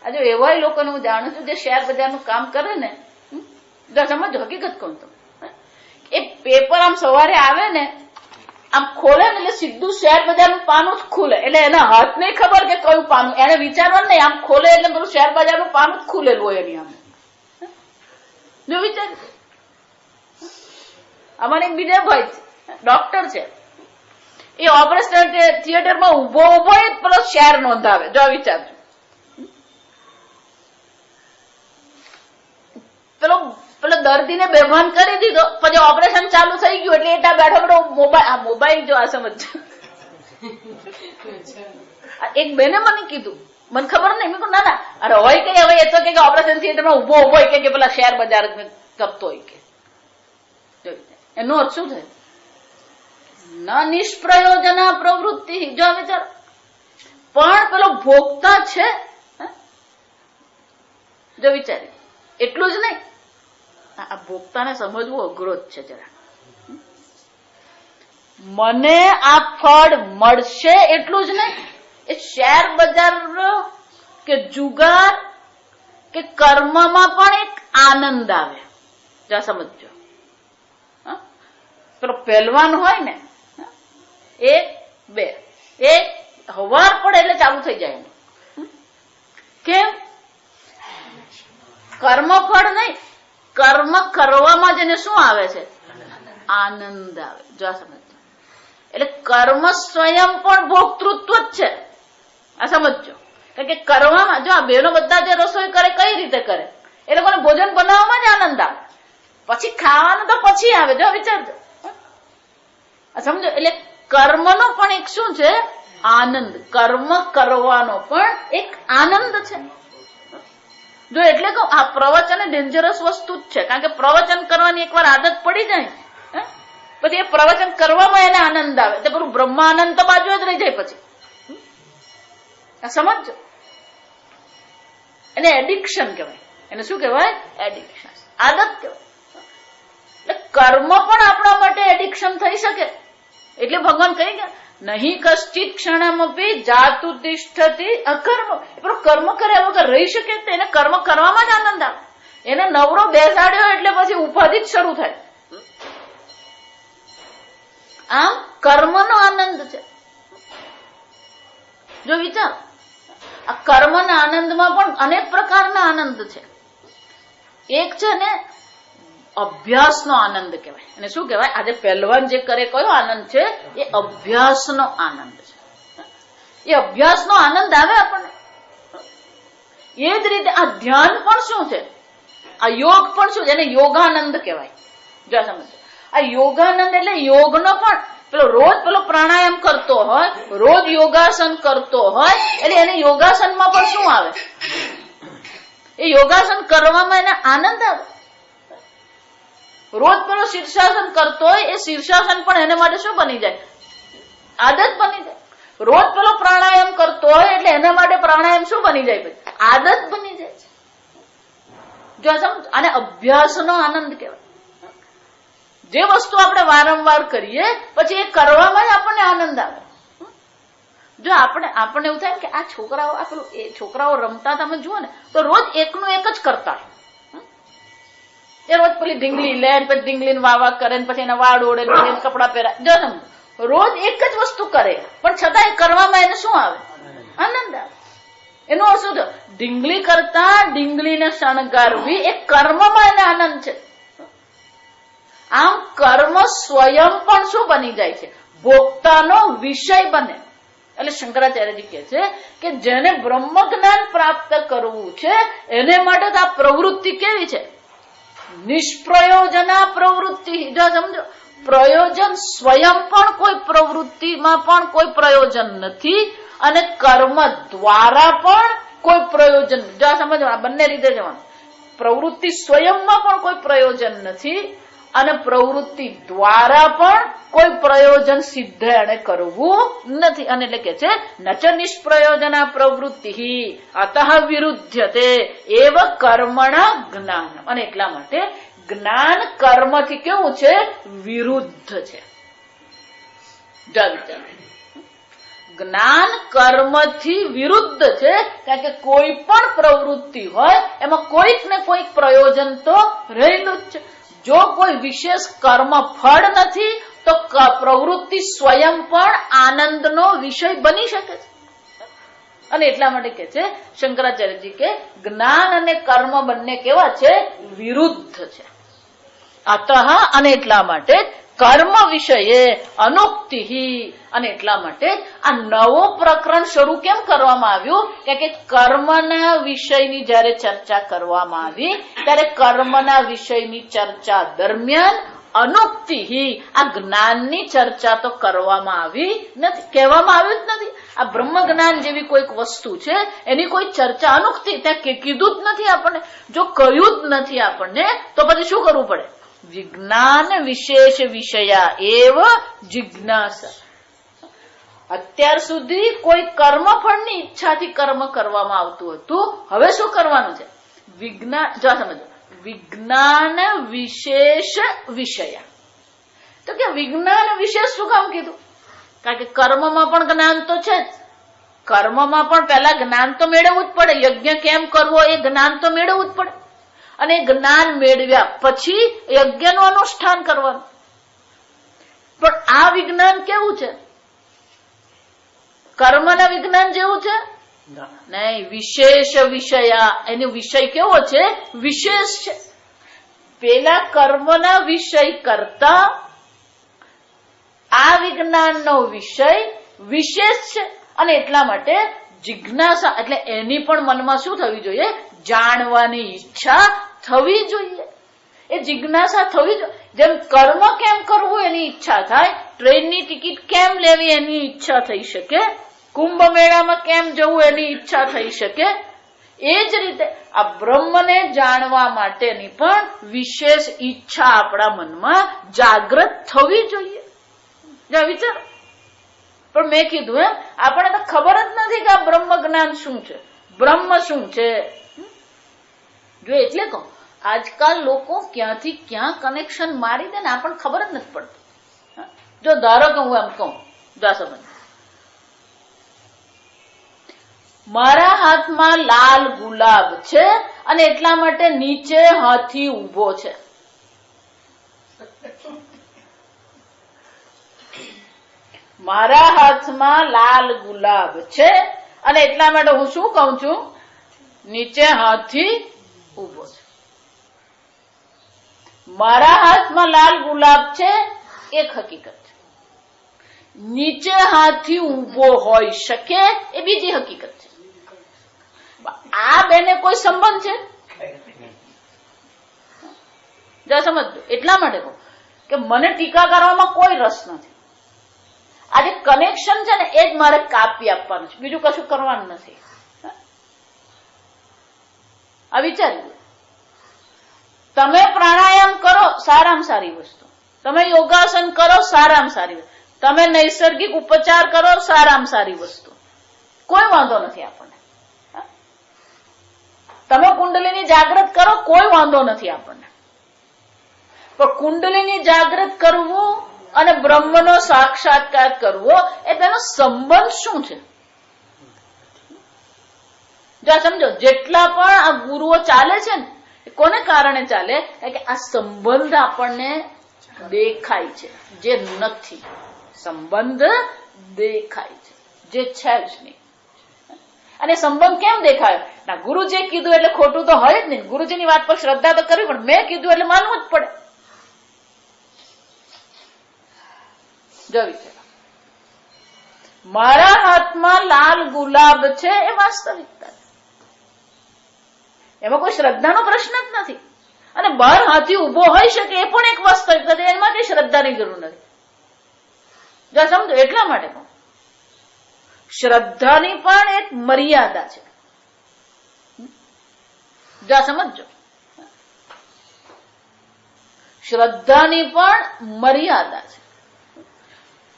આજે એવા લોકોને હું જાણું છું જે શેર બજારનું કામ કરે ને, સમજો હકીકત કહું તો એ પેપર આમ સવારે આવે ને આમ ખોલે ને એટલે સીધું શેર બજારનું પાનું જ ખુલે. એટલે એના હાથ નહીં ખબર કે કયું પાનું, એને વિચારવાનું નહીં, આમ ખોલે એટલે પેલું શેર બજારનું પાનું જ ખુલેલું હોય એની આમ. જો વિચાર. અમારે એક બીજા ભાઈ ડોક્ટર છે, એ ઓપરેશન થિયેટરમાં ઉભો ઉભો જ પેલો શેર નોંધાવે. જો વિચારજો. પેલો દર્દીને બેભાન કરી દીધો, પછી ઓપરેશન ચાલુ થઈ ગયું એટલે એટા બેઠો બેઠો મોબાઈલ જો. આ સમજ. એક બેને મને કીધું, મને ખબર નહીં, મેં કહ્યું ના ના અરે હોય કે હવે એ તો કે ઓપરેશન થિયેટરમાં ઉભો ઉભો કે પેલા શેર બજાર કપતો હોય કે. એનો અર્થ શું થાય? ન નિષ્પ્રયોજના પ્રવૃત્તિ. જો વિચાર. પણ પેલો ભોગતા છે. જો વિચારી. એટલું જ નહીં, આ ભોગતાને સમજવું અઘરો જ છે જરા. મને આ ફળ મળશે એટલું જ નહીં, એ શેર બજાર કે જુગાર કે કર્મમાં પણ એક આનંદ આવે. જા સમજો. પેલો પહેલવાન હોય ને, એક બે એક હવાર પડે એટલે ચાલુ થઈ જાય. કેમ? કર્મ ફળ નહીં, કર્મ કરવામાં જેને શું આવે છે? આનંદ આવે. જો સમજો. એટલે કર્મ સ્વયં પણ ભોક્તૃત્વ જ છે. આ સમજો. કારણ કે કરવામાં જો આ બહેનો બધા જે રસોઈ કરે કઈ રીતે કરે? એ લોકોને ભોજન બનાવવામાં જ આનંદ આવે. પછી ખાવાનું તો પછી આવે. જો વિચારજો. સમજો. એટલે કર્મનો પણ એક શું છે? આનંદ. કર્મ કરવાનો પણ એક આનંદ છે. જો એટલે કહું આ પ્રવચન ડેન્જરસ વસ્તુ જ છે. કારણ કે પ્રવચન કરવાની એકવાર આદત પડી જાય પછી એ પ્રવચન કરવામાં એને આનંદ આવે તો પેલું બ્રહ્માનંદ બાજુ જ રહી જાય. પછી સમજો, એને એડિક્શન કહેવાય. એને શું કહેવાય? એડિક્શન, આદત કહેવાય. એટલે કર્મ પણ આપણા માટે એડિક્શન થઈ શકે. એટલે ભગવાન કહી ગયા નહીં કશ્ચિત ક્ષણમપી જાતુ તિષ્ઠતિ અકર્મ. પેલું કર્મ કર્યા વગર રહી શકે? એને કર્મ કરવામાં જ આનંદ આવે. એને નવરો બેસાડ્યો એટલે પછી ઉપાધિ જ શરૂ થાય. આમ કર્મનો આનંદ છે. જો વિચાર, આ કર્મના આનંદમાં પણ અનેક પ્રકારના આનંદ છે. એક છે ને અભ્યાસનો આનંદ કહેવાય. એને શું કહેવાય? આજે પહેલવાન જે કરે કયો આનંદ છે? એ અભ્યાસનો આનંદ છે. એ અભ્યાસનો આનંદ આવે આપણને. એ જ રીતે આ ધ્યાન પણ શું છે? આ યોગ પણ શું છે? એને યોગાનંદ કહેવાય. જો સમજો, આ યોગાનંદ એટલે યોગનો પણ પેલો રોજ પેલો પ્રાણાયામ કરતો હોય, રોજ યોગાસન કરતો હોય એટલે એને યોગાસનમાં પણ શું આવે? એ યોગાસન કરવામાં એને આનંદ આવે. રોજ પેલો શીર્ષાસન કરતો હોય એ શીર્ષાસન પણ એને માટે શું બની જાય? આદત બની જાય. રોજ પેલો પ્રાણાયામ કરતો હોય એટલે એના માટે પ્રાણાયામ શું બની જાય? પછી આદત બની જાય છે. જો સમજ, આને અભ્યાસનો આનંદ કહેવાય. જે વસ્તુ આપણે વારંવાર કરીએ પછી એ કરવામાં જ આપણને આનંદ આવે. જો આપણને એવું થાય કે આ છોકરાઓ આ પેલું એ છોકરાઓ રમતા તમે જુઓ ને તો રોજ એકનું એક જ કરતા. એ રોજ પેલી ઢીંગલી લે, પછી ઢીંગલીને વાવા કરે, પછી એના વાળ ઓળે, પછી એને કપડા પહેરાય. જો સમજો, રોજ એક જ વસ્તુ કરે પણ છતાં એ કરવામાં એને શું આવે? આનંદ આવે. એનો અર્થ શું થયો? ઢીંગલી કરતા ઢીંગલીને શણગારવી એ કર્મમાં એને આનંદ છે. આમ કર્મ સ્વયં પણ શું બની જાય છે? ભોગતાનો વિષય બને. એટલે શંકરાચાર્યજી કહે છે કે જેને બ્રહ્મ જ્ઞાન પ્રાપ્ત કરવું છે એને માટે આ પ્રવૃત્તિ કેવી છે? નિષ્પ્રયોજના પ્રવૃત્તિ. જો સમજો, પ્રયોજન સ્વયં પણ કોઈ પ્રવૃત્તિમાં પણ કોઈ પ્રયોજન નથી અને કર્મ દ્વારા પણ કોઈ પ્રયોજન. જો સમજો, આ બંને રીતે જવાનું. પ્રવૃત્તિ સ્વયંમાં પણ કોઈ પ્રયોજન નથી અને પ્રવૃત્તિ દ્વારા પણ કોઈ પ્રયોજન સિદ્ધ એને કરવું નથી. અને એટલે કે છે નચ નિષ્પ્રયોજના પ્રવૃત્તિ અતઃ વિરુદ્ધ્યતે એવ કર્મણા જ્ઞાન. અને એટલા માટે જ્ઞાન કર્મથી કેવું છે? વિરુદ્ધ છે. જ્ઞાન કર્મથી વિરુદ્ધ છે. કારણ કે કોઈ પણ પ્રવૃત્તિ હોય એમાં કોઈક ને કોઈક પ્રયોજન તો રહેલું જ છે. જો કોઈ વિશેષ કર્મ ફળ નથી તો પ્રવૃત્તિ સ્વયં પણ આનંદનો વિષય બની શકે છે. અને એટલા માટે કે છે શંકરાચાર્યજી કે જ્ઞાન અને કર્મ બંને કેવા છે? વિરુદ્ધ છે. અતઃ, અને એટલા માટે કર્મ વિષયે અનુક્તિ. અને એટલા માટે આ નવો પ્રકરણ શરૂ કેમ કરવામાં આવ્યું? કે કર્મના વિષયની જયારે ચર્ચા કરવામાં આવી ત્યારે કર્મના વિષયની ચર્ચા દરમિયાન અનુક્તિ આ જ્ઞાનની ચર્ચા તો કરવામાં આવી નથી, કહેવામાં આવ્યું જ નથી. આ બ્રહ્મ જ્ઞાન જેવી કોઈક વસ્તુ છે એની કોઈ ચર્ચા અનુક્તિ ત્યાં કીધું જ નથી આપણને. જો કહ્યું જ નથી આપણને તો પછી શું કરવું પડે? વિજ્ઞાન વિશેષ વિષયા એવ જિજ્ઞાસા. અત્યાર સુધી કોઈ કર્મફળની ઈચ્છાથી કર્મ કરવામાં આવતું હતું. હવે શું કરવાનું છે? વિજ્ઞાન. જો સમજો, વિજ્ઞાન વિશેષ વિષયા. તો કે વિજ્ઞાન વિશેષ શું કામ કીધું? કારણ કે કર્મમાં પણ જ્ઞાન તો છે જ. કર્મમાં પણ પહેલા જ્ઞાન તો મેળવવું જ પડે. યજ્ઞ કેમ કરવો એ જ્ઞાન તો મેળવવું જ પડે. અને જ્ઞાન મેળવ્યા પછી યજ્ઞનું અનુષ્ઠાન કરવાનું. પણ આ વિજ્ઞાન કેવું છે? કર્મના વિજ્ઞાન જેવું છે નહીં. વિશેષ વિષયા. એનો વિષય કેવો છે? વિશેષ છે. પેલા કર્મના વિષય કરતા આ વિજ્ઞાનનો વિષય વિશેષ છે. અને એટલા માટે જિજ્ઞાસા એટલે એની પણ મનમાં શું થવી જોઈએ? જાણવાની ઈચ્છા થવી જોઈએ. એ જિજ્ઞાસા થવી જોઈએ. જેમ કર્મ કેમ કરવું એની ઈચ્છા થાય, ટ્રેનની ટિકિટ કેમ લેવી એની ઈચ્છા થઈ શકે, કુંભ મેળામાં કેમ જવું એની ઈચ્છા થઈ શકે, એ જ રીતે આ બ્રહ્મને જાણવા માટેની પણ વિશેષ ઈચ્છા આપણા મનમાં જાગૃત થવી જોઈએ. વિચારો. પણ મેં કીધું એમ આપણને તો ખબર જ નથી કે આ બ્રહ્મ જ્ઞાન શું છે, બ્રહ્મ શું છે. જો એટલે કહું આજકાલ લોકો ક્યાંથી ક્યાં કનેક્શન મારી દે ને આપણને ખબર જ નથી પડતી. જો ધારો કે હું એમ કહું, જા સમજ, મારા હાથમાં લાલ ગુલાબ છે અને એટલા માટે નીચે હાથી ઉભો છે. મારા હાથમાં લાલ ગુલાબ છે અને એટલા માટે હું શું કહું છું, નીચે હાથી ઉભો છે. મારા હાથમાં લાલ ગુલાબ છે એક હકીકત છે, નીચે હાથી ઉભો હોઈ શકે એ બીજી હકીકત છે. આ બેને કોઈ સંબંધ છે? સમજો. એટલા માટે કહું કે મને ટીકા કરવામાં કોઈ રસ નથી. આ જે કનેક્શન છે ને એ જ મારે કાપી આપવાનું છે, બીજું કશું કરવાનું નથી. આ વિચાર્યું, તમે પ્રાણાયામ કરો સારામાં સારી વસ્તુ, તમે યોગાસન કરો સારામાં સારી વસ્તુ, તમે નૈસર્ગિક ઉપચાર કરો સારામાં સારી વસ્તુ, કોઈ વાંધો નથી આપણને. તમે કુંડલીની જાગૃત કરો કોઈ વાંધો નથી આપણને. પણ કુંડલીની જાગૃત કરવું અને બ્રહ્મનો સાક્ષાત્કાર કરવો એ તેનો સંબંધ શું છે? જો સમજો, જેટલા પણ આ ગુરુઓ ચાલે છે ને એ કોને કારણે ચાલે કે આ સંબંધ આપણને દેખાય છે, જે નથી. સંબંધ દેખાય છે, જે છે જ નહીં. અને સંબંધ કેમ દેખાય? ના, ગુરુજીએ કીધું એટલે ખોટું તો હોય જ નહીં. ગુરુજીની વાત પર શ્રદ્ધા તો કરવી પણ મેં કીધું એટલે માનવું જ પડે. જો વિચારો, મારા હાથમાં લાલ ગુલાબ છે એ વાસ્તવિકતા છે, એમાં કોઈ શ્રદ્ધાનો પ્રશ્ન જ નથી. અને બહાર હાથી ઉભો હોઈ શકે એ પણ એક વાસ્તવિકતા છે, એમાં કઈ શ્રદ્ધાની જરૂર નથી. જો સમજો, એટલા માટે કહું શ્રદ્ધાની પણ એક મર્યાદા છે. જા સમજો, શ્રદ્ધાની પણ મર્યાદા છે.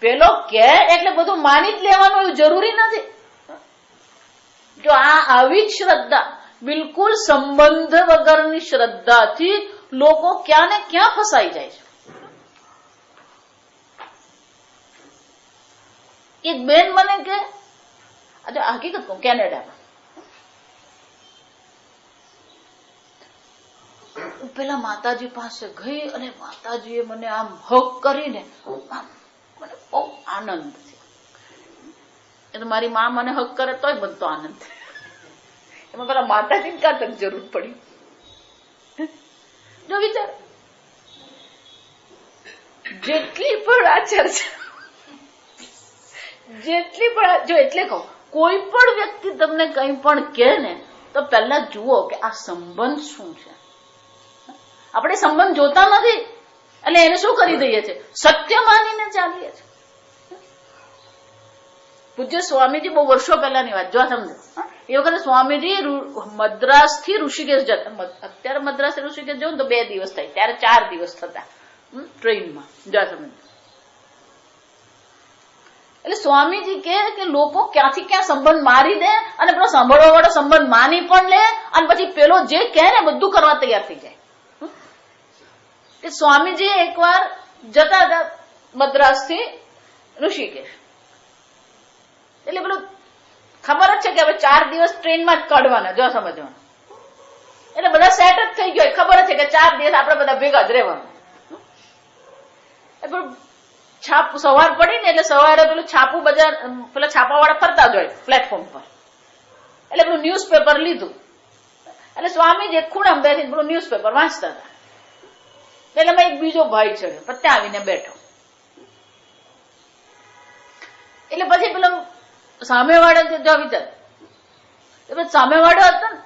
પેલો કે એટલે બધું માની જ લેવાનું એવું જરૂરી નથી. જો આવી જ શ્રદ્ધા, બિલકુલ સંબંધ વગરની શ્રદ્ધાથી લોકો ક્યાં ને ક્યાં ફસાઈ જાય છે. એક બેન મને કે, હકીકત કહું, કેનેડામાં પેલા માતાજી પાસે ગઈ અને માતાજીએ મને આમ હક કરીને મને બહુ આનંદ છે. એટલે મારી માં મને હક કરે તોય બનતો આનંદ. એમાં પેલા માતાજીને કાં તક જરૂર પડી? જો વિચાર, જેટલી પણ આ ચર્ચા, જેટલી પણ જો, એટલે કહું કોઈ પણ વ્યક્તિ તમને કંઈ પણ કહે ને તો પહેલા જુઓ કે આ સંબંધ શું છે. આપણે સંબંધ જોતા નથી એટલે એને શું કરી દઈએ છીએ, સત્ય માનીને ચાલીએ છીએ. પૂજ્ય સ્વામીજી બહુ વર્ષો પહેલાની વાત, જો સમજો, એ વખતે સ્વામીજી મદ્રાસ થી ઋષિકેશ જતા. અત્યારે મદ્રાસ થી ઋષિકેશ જવું તો 2 દિવસ થાય, ત્યારે 4 દિવસ થતા ટ્રેનમાં. જો સમજો, એટલે સ્વામીજી કે લોકો ક્યાંથી ક્યાં સંબંધ મારી દે અને પેલો સાંભળવા વાળો સંબંધ માની પણ લે અને પછી પેલો જે કહે ને બધું કરવા તૈયાર થઈ જાય. કે સ્વામીજી એકવાર જતા હતા મદ્રાસ થી ઋષિકેશ, એટલે પેલું ખબર જ છે કે હવે 4 દિવસ ટ્રેનમાં જ કાઢવાના. જો સમજવાનું, એટલે બધા સેટ જ થઈ ગયો, ખબર જ છે કે 4 દિવસ આપણે બધા ભેગા જ રહેવાનું. છાપ સવાર પડી ને એટલે સવારે પેલું છાપું બજાર, પેલા છાપા વાળા ફરતા જ હોય પ્લેટફોર્મ પર, એટલે પેલું ન્યૂઝપેપર લીધું. એટલે સ્વામી જે ખૂણામાં બેસીને પેલું ન્યૂઝપેપર વાંચતા હતા. એટલે મેં એક બીજો ભાઈ ચડ્યો, પણ ત્યાં આવીને બેઠો. એટલે પછી પેલો સામેવાળા જો વિચાર, સામેવાળો હતો ને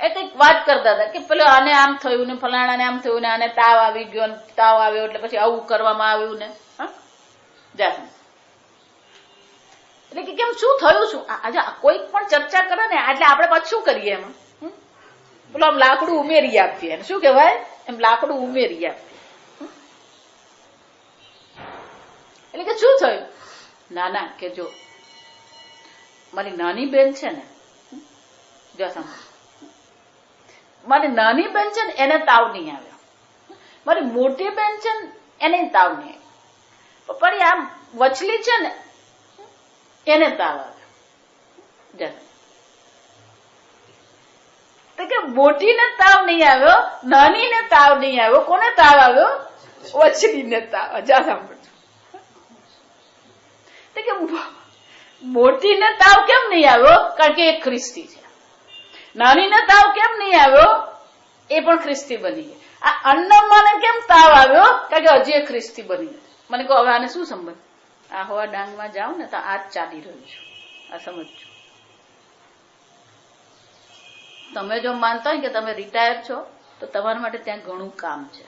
એ કઈક વાત કરતા હતા કે પેલો આને આમ થયું ને ફલાણાને આમ થયું ને આને તાવ આવી ગયો ને તાવ આવ્યો એટલે પછી આવું કરવામાં આવ્યું ને. એટલે કે કેમ શું થયું, શું આજે કોઈક પણ ચર્ચા કરે ને એટલે આપણે પાછું શું કરીએ એમાં, પેલું આમ લાકડું ઉમેરી આપીએ, શું કહેવાય, એમ લાકડું ઉમેરી આપીએ. એટલે કે શું થયું? નાના કે જો મારી નાની બેન છે ને, જો મારી નાની બેન છે ને એને તાવ નહીં આવ્યો, મારી મોટી બેન છે ને એને તાવ નહીં આવ્યો, પણ આ વચલી છે ને એને તાવ આવ્યો. તો કે મોટીને તાવ નહીં આવ્યો, નાનીને તાવ નહીં આવ્યો, કોને તાવ આવ્યો? વચલીને તાવ. જા સાંભળજો. તો કે મોટીને તાવ કેમ નહીં આવ્યો? કારણ કે એ ખ્રિસ્તી છે. નાનીને તાવ કેમ નહીં આવ્યો? એ પણ ખ્રિસ્તી બની ગઈ. આ અન્નમ્માને કેમ તાવ આવ્યો? કારણ કે હજી એ ખ્રિસ્તી બની ગઈ. મને કહો હવે આને શું સંબંધ? આ હવા ડાંગમાં જાઓ ને તો આ જ ચાલી રહ્યું છું. આ સમજજો. તમે જો માનતા હોય કે તમે રિટાયર છો તો તમારા માટે ત્યાં ઘણું કામ છે.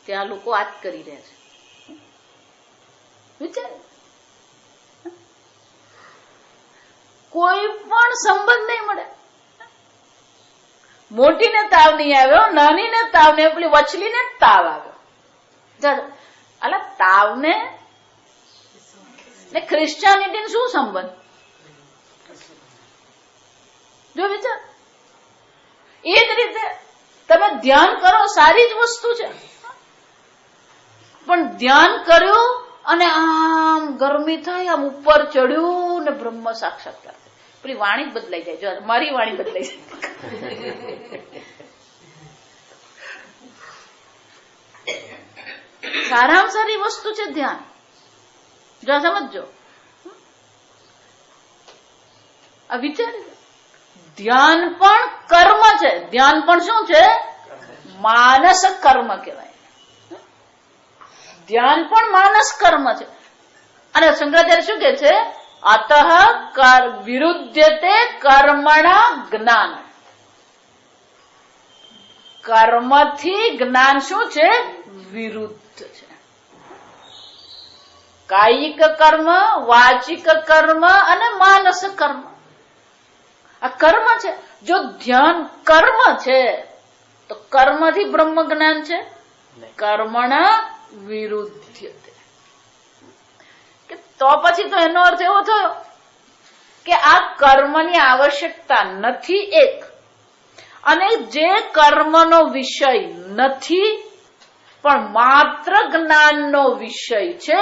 ત્યાં લોકો આ જ કરી રહ્યા છે. વિચાર, કોઈ પણ સંબંધ નહીં મળે. મોટીને તાવ નહીં આવ્યો, નાનીને તાવ નહીં, પેલી વચલીને તાવ આવ્યો. અલા તાવને ને ક્રિશ્ચિયાનિટીને શું સંબંધ? જો વિચાર. એ જ રીતે તમે ધ્યાન કરો, સારી જ વસ્તુ છે, પણ ધ્યાન કર્યું અને આમ ગરમી થાય, આમ ઉપર ચડ્યું ને બ્રહ્મ સાક્ષાત્કાર થાય. પેલી વાણી બદલાઈ જાય. જો મારી વાણી બદલાઈ જાય. સારામાં સારી વસ્તુ છે ધ્યાન. જો સમજો. આ વિચાર, ધ્યાન પણ કર્મ છે. ધ્યાન પણ શું છે? માનસ કર્મ કહેવાય. ધ્યાન પણ માનસ કર્મ છે. અને શંકરાચાર્ય શું કે છે? અતઃ વિરુદ્ધતે કર્મણા જ્ઞાન. કર્મથી જ્ઞાન શું છે? વિરુદ્ધ છે. કાયિક કર્મ, વાચિક કર્મ અને માનસ કર્મ આ કર્મ છે. જો ધ્યાન કર્મ છે તો કર્મથી બ્રહ્મ જ્ઞાન છે. કર્મણા વિરુદ્ધ. તો પછી તો એનો અર્થ એવો થયો કે આ કર્મની આવશ્યકતા નથી એક, અને જે કર્મનો વિષય નથી પણ માત્ર જ્ઞાનનો વિષય છે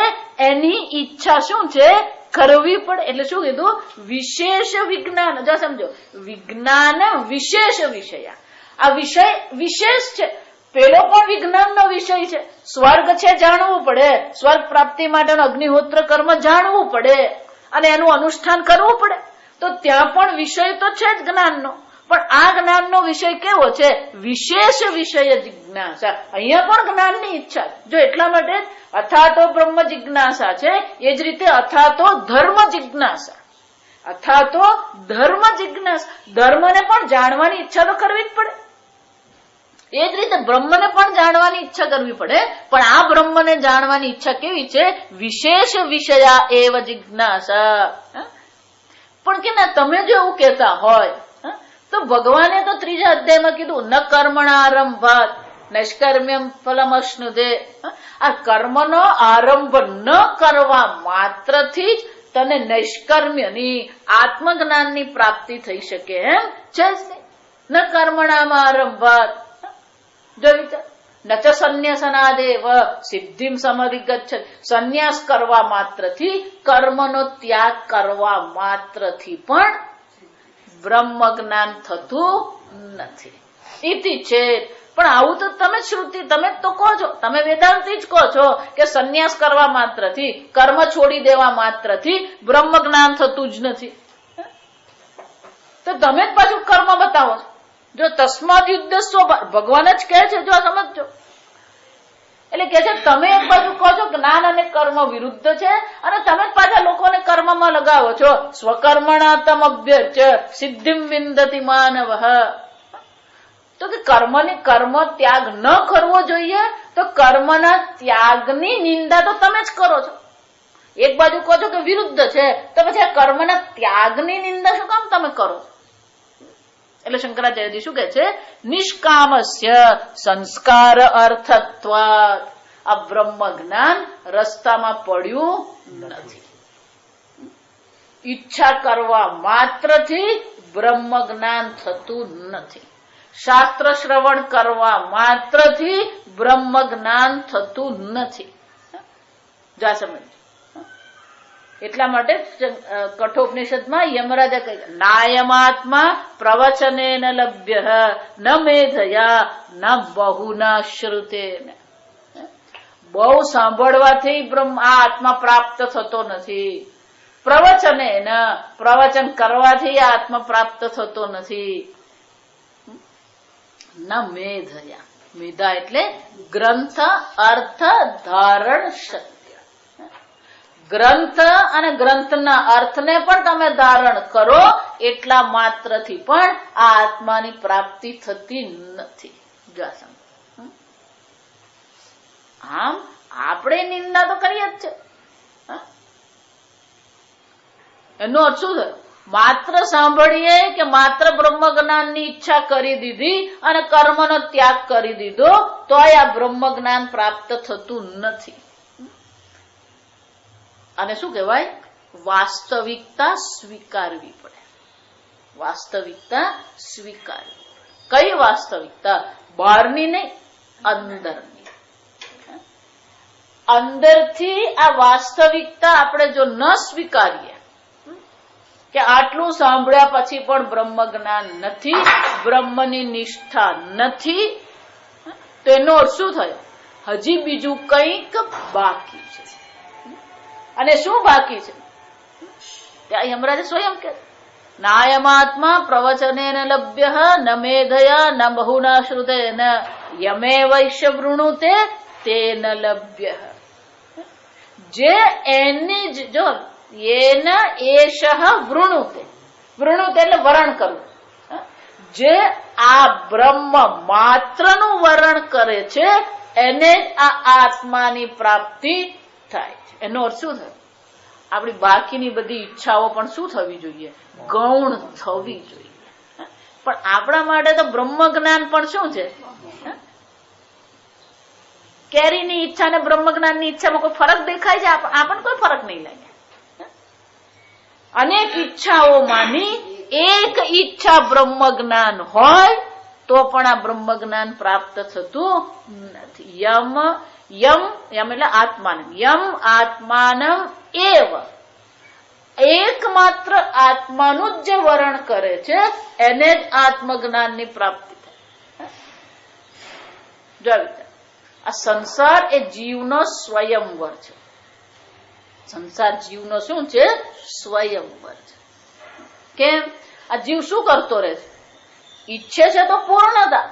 એની ઈચ્છા શું છે? કરવી પડે. એટલે શું કીધું? વિશેષ વિજ્ઞાન. જો સમજો, વિજ્ઞાન વિશેષ વિષય. આ વિષય વિશેષ છે. પેલો પણ વિજ્ઞાનનો વિષય છે. સ્વર્ગ છે, જાણવું પડે. સ્વર્ગ પ્રાપ્તિ માટેનું અગ્નિહોત્ર કર્મ જાણવું પડે અને એનું અનુષ્ઠાન કરવું પડે. તો ત્યાં પણ વિષય તો છે જ જ્ઞાનનો, પણ આ જ્ઞાનનો વિષય કેવો છે? વિશેષ વિષય જિજ્ઞાસા. અહીંયા પણ જ્ઞાનની ઈચ્છા. જો એટલા માટે અથાતો બ્રહ્મ જિજ્ઞાસા છે, એ જ રીતે અથાતો ધર્મ જિજ્ઞાસા. અથાતો ધર્મ જિજ્ઞાસા. ધર્મને પણ જાણવાની ઈચ્છા તો કરવી જ પડે. એ જ રીતે બ્રહ્મને પણ જાણવાની ઈચ્છા કરવી પડે, પણ આ બ્રહ્મને જાણવાની ઈચ્છા કેવી છે? વિશેષ વિષયા એવ જિજ્ઞાસા. પણ કે ના, તમે જો એવું કહેતા હોય તો ભગવાને તો 3જા અધ્યાયમાં કીધું, ન કર્મણારંભાત નૈષ્કર્મ્યમ ફલમશ્નુદે. આ કર્મનો આરંભ ન કરવા માત્રથી જ તને નૈષ્કર્મ્યની આત્મજ્ઞાનની પ્રાપ્તિ થઈ શકે એમ છે જ નહીં. ન કર્મણામાં આરંભાત. જો વિચાર, ન ચ સંન્યાસનાદેવ સિદ્ધિમ સમધિગચ્છ. સંન્યાસ કરવા માત્રથી, કર્મનો ત્યાગ કરવા માત્રથી પણ બ્રહ્મ જ્ઞાન થતું નથી. ઇતિ છે. પણ આવું તો તમે શ્રુતિ, તમે તો કહો છો, તમે વેદાંતી જ કહો છો કે સંન્યાસ કરવા માત્રથી, કર્મ છોડી દેવા માત્રથી બ્રહ્મ જ્ઞાન થતું જ નથી. તો તમે જ પાછું કર્મ બતાવો છો. જો તસ્માદ યુદ્ધ ભગવાન જ કહે છે. જો સમજો, એટલે કે છે તમે એક બાજુ કહો છો જ્ઞાન અને કર્મ વિરુદ્ધ છે, અને તમે જ પાછા લોકોને કર્મમાં લગાવો છો. સ્વકર્મણા તમ અભ્યર્ચ સિદ્ધિમ વિંદતિ માનવ. તો કે કર્મ ત્યાગ ન કરવો જોઈએ, તો કર્મના ત્યાગની નિંદા તો તમે જ કરો છો. એક બાજુ કહો છો કે વિરુદ્ધ છે, તો પછી આ કર્મના ત્યાગની નિંદા શું કામ તમે કરો છો? એટલે શંકરાચાર્યજી શું કહે છે? નિષ્કામસ્ય સંસ્કાર અર્થત્વાત. આ બ્રહ્મ જ્ઞાન રસ્તામાં પડ્યું નથી. ઈચ્છા કરવા માત્રથી બ્રહ્મ જ્ઞાન થતું નથી. શાસ્ત્ર શ્રવણ કરવા માત્રથી બ્રહ્મ જ્ઞાન થતું નથી. જા સમજ. એટલા માટે કઠોપનિષદમાં યમરાજા કહે નાયમાત્મા પ્રવચનેન લભ્ય ન મેધયા ન બહુના શ્રુતેન. બહુ સાંભળવાથી બ્રહ્મ આ આત્મા પ્રાપ્ત થતો નથી. પ્રવચનેન પ્રવચન કરવાથી આ આત્મા પ્રાપ્ત થતો નથી. ન મેધયા. મેધા એટલે ગ્રંથ અર્થ ધારણ શક્તિ. ગ્રંથ અને ગ્રંથના અર્થને પણ તમે ધારણ કરો એટલા માત્રથી પણ આ આત્માની પ્રાપ્તિ થતી નથી. આમ આપણે નિંદા તો કરીએ જ છે. એનો અર્થ શું થયો? માત્ર સાંભળીએ કે માત્ર બ્રહ્મ જ્ઞાનની ઈચ્છા કરી દીધી અને કર્મનો ત્યાગ કરી દીધો તોય આ બ્રહ્મ જ્ઞાન પ્રાપ્ત થતું નથી. અને શું કહેવાય? વાસ્તવિકતા સ્વીકારવી પડે. વાસ્તવિકતા સ્વીકારવી. કઈ વાસ્તવિકતા? બહારની નહીં, અંદરની. અંદરથી આ વાસ્તવિકતા આપણે જો ન સ્વીકારીએ કે આટલું સાંભળ્યા પછી પણ બ્રહ્મ જ્ઞાન નથી, બ્રહ્મની નિષ્ઠા નથી, તો એનો અર્થ શું થયો? હજી બીજું કંઈક બાકી છે. અને શું બાકી છે? ત્યાં યમરાજે સ્વયં કે નાયમાત્મા પ્રવચનેન લભ્ય ન મેધયા ન બહુના શ્રુતેન યમે વૈશ્ય વૃણુતે તેન લભ્ય. જે એની જો એન એષ વૃણુતે. વૃણુતે એટલે વરણ કરવું. જે આ બ્રહ્મ માત્રનું વરણ કરે છે એને આ આત્માની પ્રાપ્તિ થાય છે. એનો અર્થ શું થયો? આપણી બાકીની બધી ઈચ્છાઓ પણ શું થવી જોઈએ? ગૌણ થવી જોઈએ. પણ આપણા માટે તો બ્રહ્મ જ્ઞાન પણ શું છે? કેરીની ઈચ્છા અને બ્રહ્મ જ્ઞાનની ઈચ્છામાં કોઈ ફરક દેખાય છે? આપણને કોઈ ફરક નહીં લાગે. અનેક ઈચ્છાઓમાંની એક ઈચ્છા બ્રહ્મ જ્ઞાન હોય તો પણ આ બ્રહ્મ જ્ઞાન પ્રાપ્ત થતું નથી. યમ યમ યમ એટલે આત્માનમ. યમ આત્માનમ એવ. એકમાત્ર આત્માનું જ જે વરણ કરે છે એને જ આત્મજ્ઞાનની પ્રાપ્તિ થાય. આ સંસાર એ જીવનો સ્વયંવર છે. સંસાર જીવનો શું છે? સ્વયંવર છે. કેમ? આ જીવ શું કરતો રહે છે? ઈચ્છે છે તો પૂર્ણતા,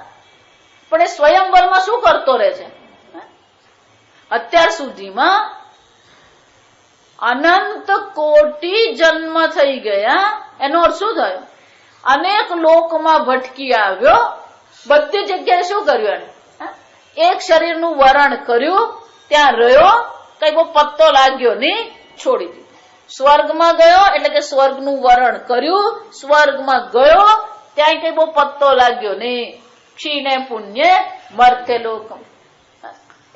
પણ એ સ્વયંવરમાં શું કરતો રહે છે? અત્યાર સુધીમાં અનંત કોટી જન્મ થઈ ગયા. એનો અર્થ શું થયો? અનેક લોકમાં ભટકી આવ્યો. બધી જગ્યાએ શું કર્યું? એને એક શરીરનું વરણ કર્યું, ત્યાં રહ્યો, કઈ બહુ પત્તો લાગ્યો નહીં, છોડી દીધું. સ્વર્ગમાં ગયો એટલે કે સ્વર્ગનું વરણ કર્યું, સ્વર્ગમાં ગયો, ત્યાં કઈ બહુ પત્તો લાગ્યો નહીં. ક્ષીણે પુણ્ય મર્તે લોકમ.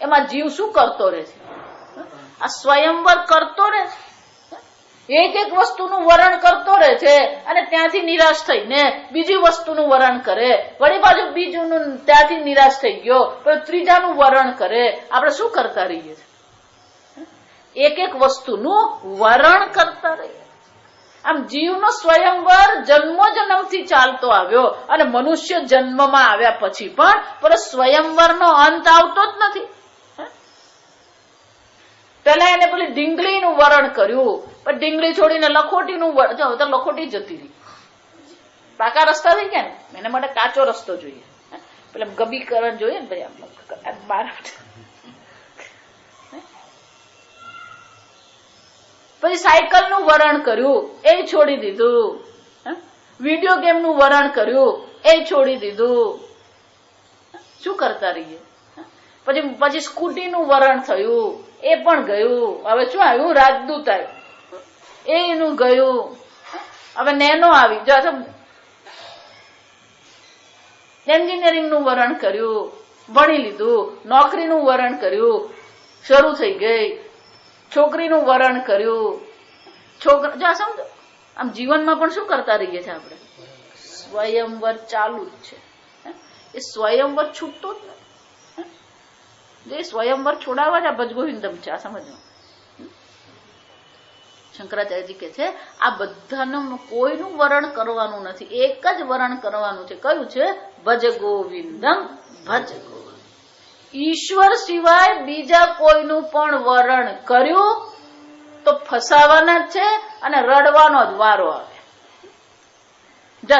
એમાં જીવ શું કરતો રહે છે? આ સ્વયંવર કરતો રહે છે. એક એક વસ્તુનું વરણ કરતો રહે છે અને ત્યાંથી નિરાશ થઈને બીજી વસ્તુનું વરણ કરે, વળી પાછું બીજું ત્યાંથી નિરાશ થઈ ગયો, પણ ત્રીજાનું વરણ કરે. આપણે શું કરતા રહીએ છીએ? એક એક વસ્તુનું વરણ કરતા રહીએ. આમ જીવનો સ્વયંવર જન્મો જન્મથી ચાલતો આવ્યો અને મનુષ્ય જન્મમાં આવ્યા પછી પણ સ્વયંવરનો અંત આવતો જ નથી. પેલા એને પેલી ઢીંગલીનું વરણ કર્યું, પણ ઢીંગલી છોડીને લખોટીનું વરણ. જો લખોટી જતી રહી. પાકા રસ્તા થઈ ગયા ને, એના માટે કાચો રસ્તો જોઈએ. પેલા ગબીકરણ જોઈએ ને ભાઈ, બાર પછી સાયકલનું વરણ કર્યું, એ છોડી દીધું. વિડીયો ગેમનું વરણ કર્યું, એ છોડી દીધું. શું કરતા રહીએ? પછી સ્કૂટીનું વરણ થયું, એ પણ ગયું. હવે શું આવ્યું? રાજદૂત આવ્યું, એનું ગયું. હવે નેનો આવી. જો એન્જિનિયરિંગનું વરણ કર્યું, ભણી લીધું, નોકરીનું વરણ કર્યું, શરૂ થઈ ગઈ, છોકરીનું વરણ કર્યું, છોકરા જો સમજો આમ જીવનમાં પણ શું કરતા રહીએ છીએ આપણે? સ્વયંવર ચાલુ જ છે. એ સ્વયંવર છૂટતો જ નથી. જે સ્વયંવર છોડાવવા જ આ ભજગોવિંદમ છે. આ સમજવું. શંકરાચાર્યજી કે છે આ બધાનું કોઈનું વરણ કરવાનું નથી, એક જ વરણ કરવાનું છે. કયું છે? ભજ ગોવિંદમ, ભજ ગોવિંદ. ઈશ્વર સિવાય બીજા કોઈનું પણ વરણ કર્યું તો ફસાવાના જ છે અને રડવાનો જ વારો આવે.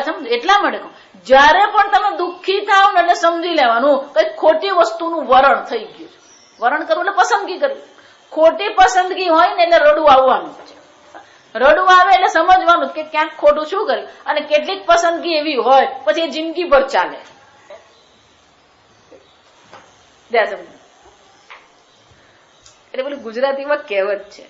સમજ એટલા માટે કહું, જયારે પણ તમે દુઃખી થાવ ને એટલે સમજી લેવાનું કઈ ખોટી વસ્તુનું વરણ થઈ ગયું છે. વરણ કરવું એટલે પસંદગી કરવી. ખોટી પસંદગી હોય ને એટલે રડવું આવવાનું છે. રડવું આવે એટલે સમજવાનું કે ક્યાંક ખોટું શું કર્યું. અને કેટલીક પસંદગી એવી હોય પછી એ જિંદગી ભર ચાલે. એટલે પેલું ગુજરાતીમાં કહેવત છે,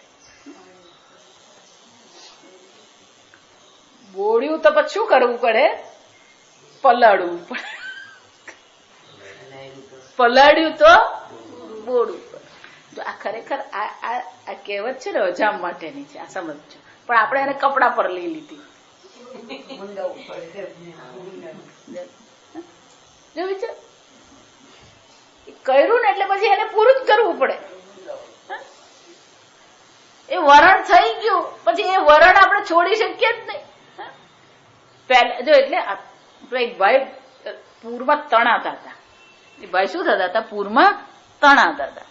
બોળ્યું તો પછી શું કરવું પડે? પલાળવું પડે. પલાળ્યું તો બોળવું પડે. આ ખરેખર આ કહેવત છે ને હજામ માટેની છે. આ સમજજો. પણ આપણે એને કપડા પર લઈ લીધી. જો વિચાર કર્યું ને એટલે પછી એને પૂરું જ કરવું પડે. એ વરણ થઈ ગયું પછી એ વરણ આપણે છોડી શકીએ જ નહીં. પહેલા જો એટલે એક ભાઈ પૂરમાં તણાતા હતા. એ ભાઈ શું થતા હતા? પૂરમાં તણાતા હતા.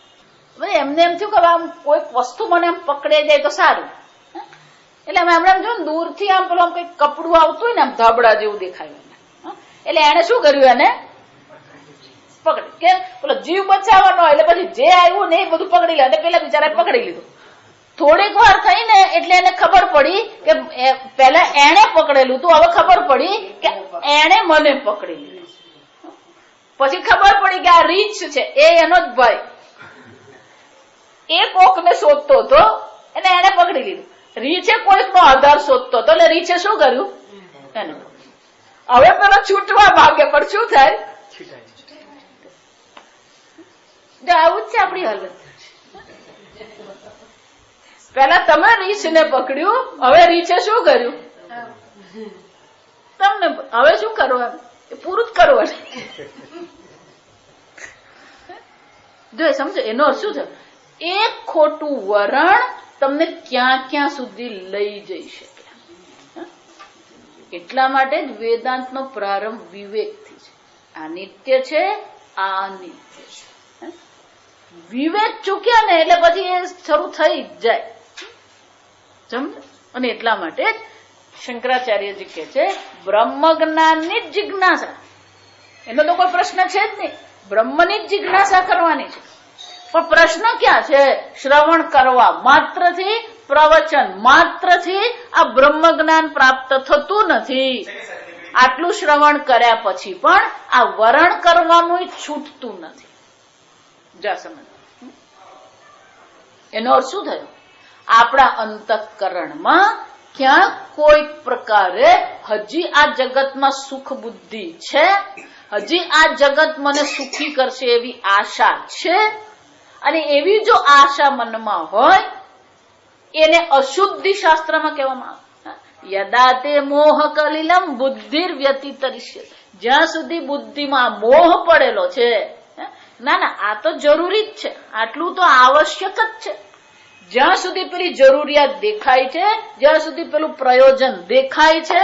એમને એમ થયું કે આમ કોઈક વસ્તુ મને આમ પકડે જાય તો સારું. એટલે અમે હમણાં જો દૂરથી આમ પેલું આમ કઈક કપડું આવતું હોય ને આમ ધાબળા જેવું દેખાયું. એટલે એને શું કર્યું? એને પકડી. કેમ? પેલો જીવ બચાવવાનો એટલે પછી જે આવ્યું ને એ બધું પકડી લે. પેલા બિચારા પકડી લીધું. થોડીક વાર થઈ ને એટલે એને ખબર પડી કે પેલા એને પકડેલું હતું, હવે ખબર પડી કે એને મને પકડી લીધું. પછી ખબર પડી કે આ રીચ છે એ એનો જ ભાઈ. એ કોકને શોધતો હતો અને એને પકડી લીધું. રીચે કોઈકનો આધાર શોધતો હતો એટલે રીચે શું કર્યું? એને. હવે પેલો છૂટવા માંગે પણ શું થાય? આવું જ છે આપણી હાલત. પેલા તમે રીચ ને પકડ્યું, હવે રીચે શું કર્યું? તમને. હવે શું કરવાનું? એ પૂરું જ કરવાનું. જો સમજો એનો અર્થ શું છે? એક ખોટું વરણ તમને ક્યાં ક્યાં સુધી લઈ જઈ શકે. એટલા માટે જ વેદાંતનો પ્રારંભ વિવેકથી છે. આ નિત્ય છે, આ અનિત્ય છે. વિવેક ચૂક્યા ને એટલે પછી એ શરૂ થઈ જ જાય. સમજ? અને એટલા માટે જ શંકરાચાર્યજી કહે છે બ્રહ્મ જ્ઞાનની જ જિજ્ઞાસા. એનો તો કોઈ પ્રશ્ન છે જ નહીં. બ્રહ્મની જ જિજ્ઞાસા કરવાની છે. પણ પ્રશ્ન ક્યાં છે? શ્રવણ કરવા માત્રથી, પ્રવચન માત્રથી આ બ્રહ્મ જ્ઞાન પ્રાપ્ત થતું નથી. આટલું શ્રવણ કર્યા પછી પણ આ વરણ કરવાનું છૂટતું નથી. જા સમજ. એનો અર્થ શું થયો? આપણા અંતઃકરણમાં ક્યાંક કોઈક પ્રકારે હજી આ જગતમાં સુખ બુદ્ધિ છે, હજી આ જગત મને સુખી કરશે એવી આશા છે. અને એવી જો આશા મનમાં હોય એને અશુદ્ધિ શાસ્ત્રમાં કહેવામાં આવે. યદા તે મોહ કલિલમ બુદ્ધિર વ્યતિતરિષ્ય. જ્યાં સુધી બુદ્ધિમાં મોહ પડેલો છે. ના ના, આ તો જરૂરી જ છે, આટલું તો આવશ્યક જ છે. જ્યાં સુધી પેલી જરૂરિયાત દેખાય છે, જ્યાં સુધી પેલું પ્રયોજન દેખાય છે,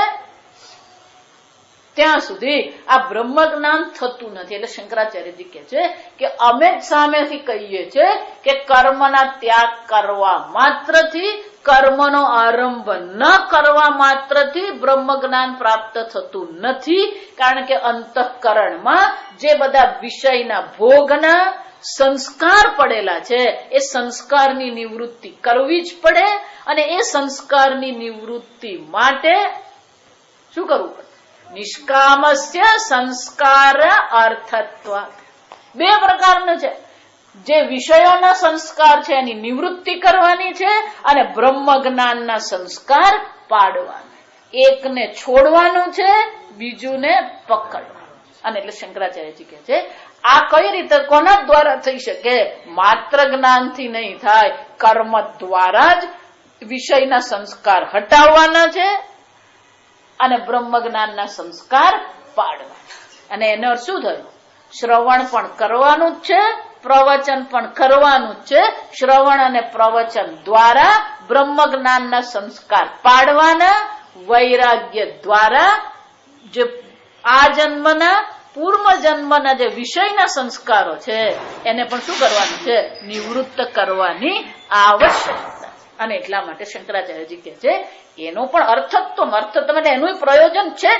ત્યાં સુધી આ બ્રહ્મ જ્ઞાન થતું નથી. એટલે શંકરાચાર્યજી કહે છે કે અમે જ સામેથી કહીએ છીએ કે કર્મના ત્યાગ કરવા માત્રથી, કર્મનો આરંભ ન કરવા માત્રથી બ્રહ્મ જ્ઞાન પ્રાપ્ત થતું નથી. કારણ કે અંતઃકરણમાં જે બધા વિષયના ભોગના સંસ્કાર પડેલા છે એ સંસ્કારની નિવૃત્તિ કરવી જ પડે. અને એ સંસ્કારની નિવૃત્તિ માટે શું કરવું પડે? નિષ્કામસ્ય સંસ્કાર અર્થત્વ. બે પ્રકારનું છે. જે વિષયોના સંસ્કાર છે એની નિવૃત્તિ કરવાની છે અને બ્રહ્મ જ્ઞાનના સંસ્કાર પાડવાના. એકને છોડવાનું છે, બીજુને પકડવાનું છે. અને એટલે શંકરાચાર્યજી કહે છે આ કઈ રીતે કોના દ્વારા થઈ શકે? માત્ર જ્ઞાનથી નહીં થાય, કર્મ દ્વારા જ વિષયના સંસ્કાર હટાવવાના છે અને બ્રહ્મ જ્ઞાનના સંસ્કાર પાડવાના. અને એનો અર્થ શું થયો? શ્રવણ પણ કરવાનું જ છે, પ્રવચન પણ કરવાનું જ છે. શ્રવણ અને પ્રવચન દ્વારા બ્રહ્મ જ્ઞાનના સંસ્કાર પાડવાના, વૈરાગ્ય દ્વારા જે આ જન્મના પૂર્વ જન્મના જે વિષયના સંસ્કારો છે એને પણ શું કરવાનું છે? નિવૃત્ત કરવાની આવશ્યકતા. અને એટલા માટે શંકરાચાર્યજી કહે છે એનો પણ અર્થત્વ એનું પ્રયોજન છે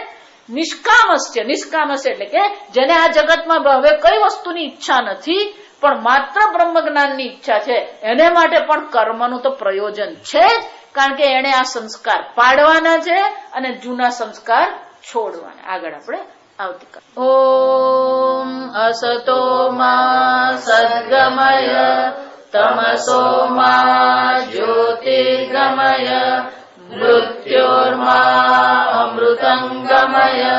નિષ્કામસ છે. નિષ્કામસ એટલે કે જેને આ જગતમાં હવે કઈ વસ્તુની ઈચ્છા નથી પણ માત્ર બ્રહ્મ જ્ઞાનની ઈચ્છા છે, એને માટે પણ કર્મનું તો પ્રયોજન છે જ, કારણ કે એને આ સંસ્કાર પાડવાના છે અને જૂના સંસ્કાર છોડવાના. આગળ આપણે આવતીકાલ. ઓમ અસતો મા સદ્ગમય તમસો મા જ્યોતિર્ગમય મૃત્યોર્મા અમૃતંગમય.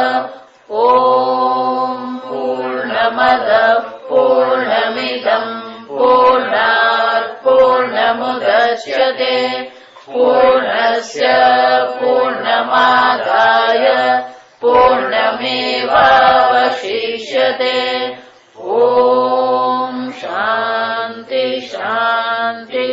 ઓમ પૂર્ણમદ પૂર્ણમિદં પૂર્ણાત પૂર્ણમુદચ્યતે પૂર્ણસ્ય પૂર્ણમાદાય પૂર્ણમેવાવશિષ્યતે. ઓમ શાંતિ શાંતિ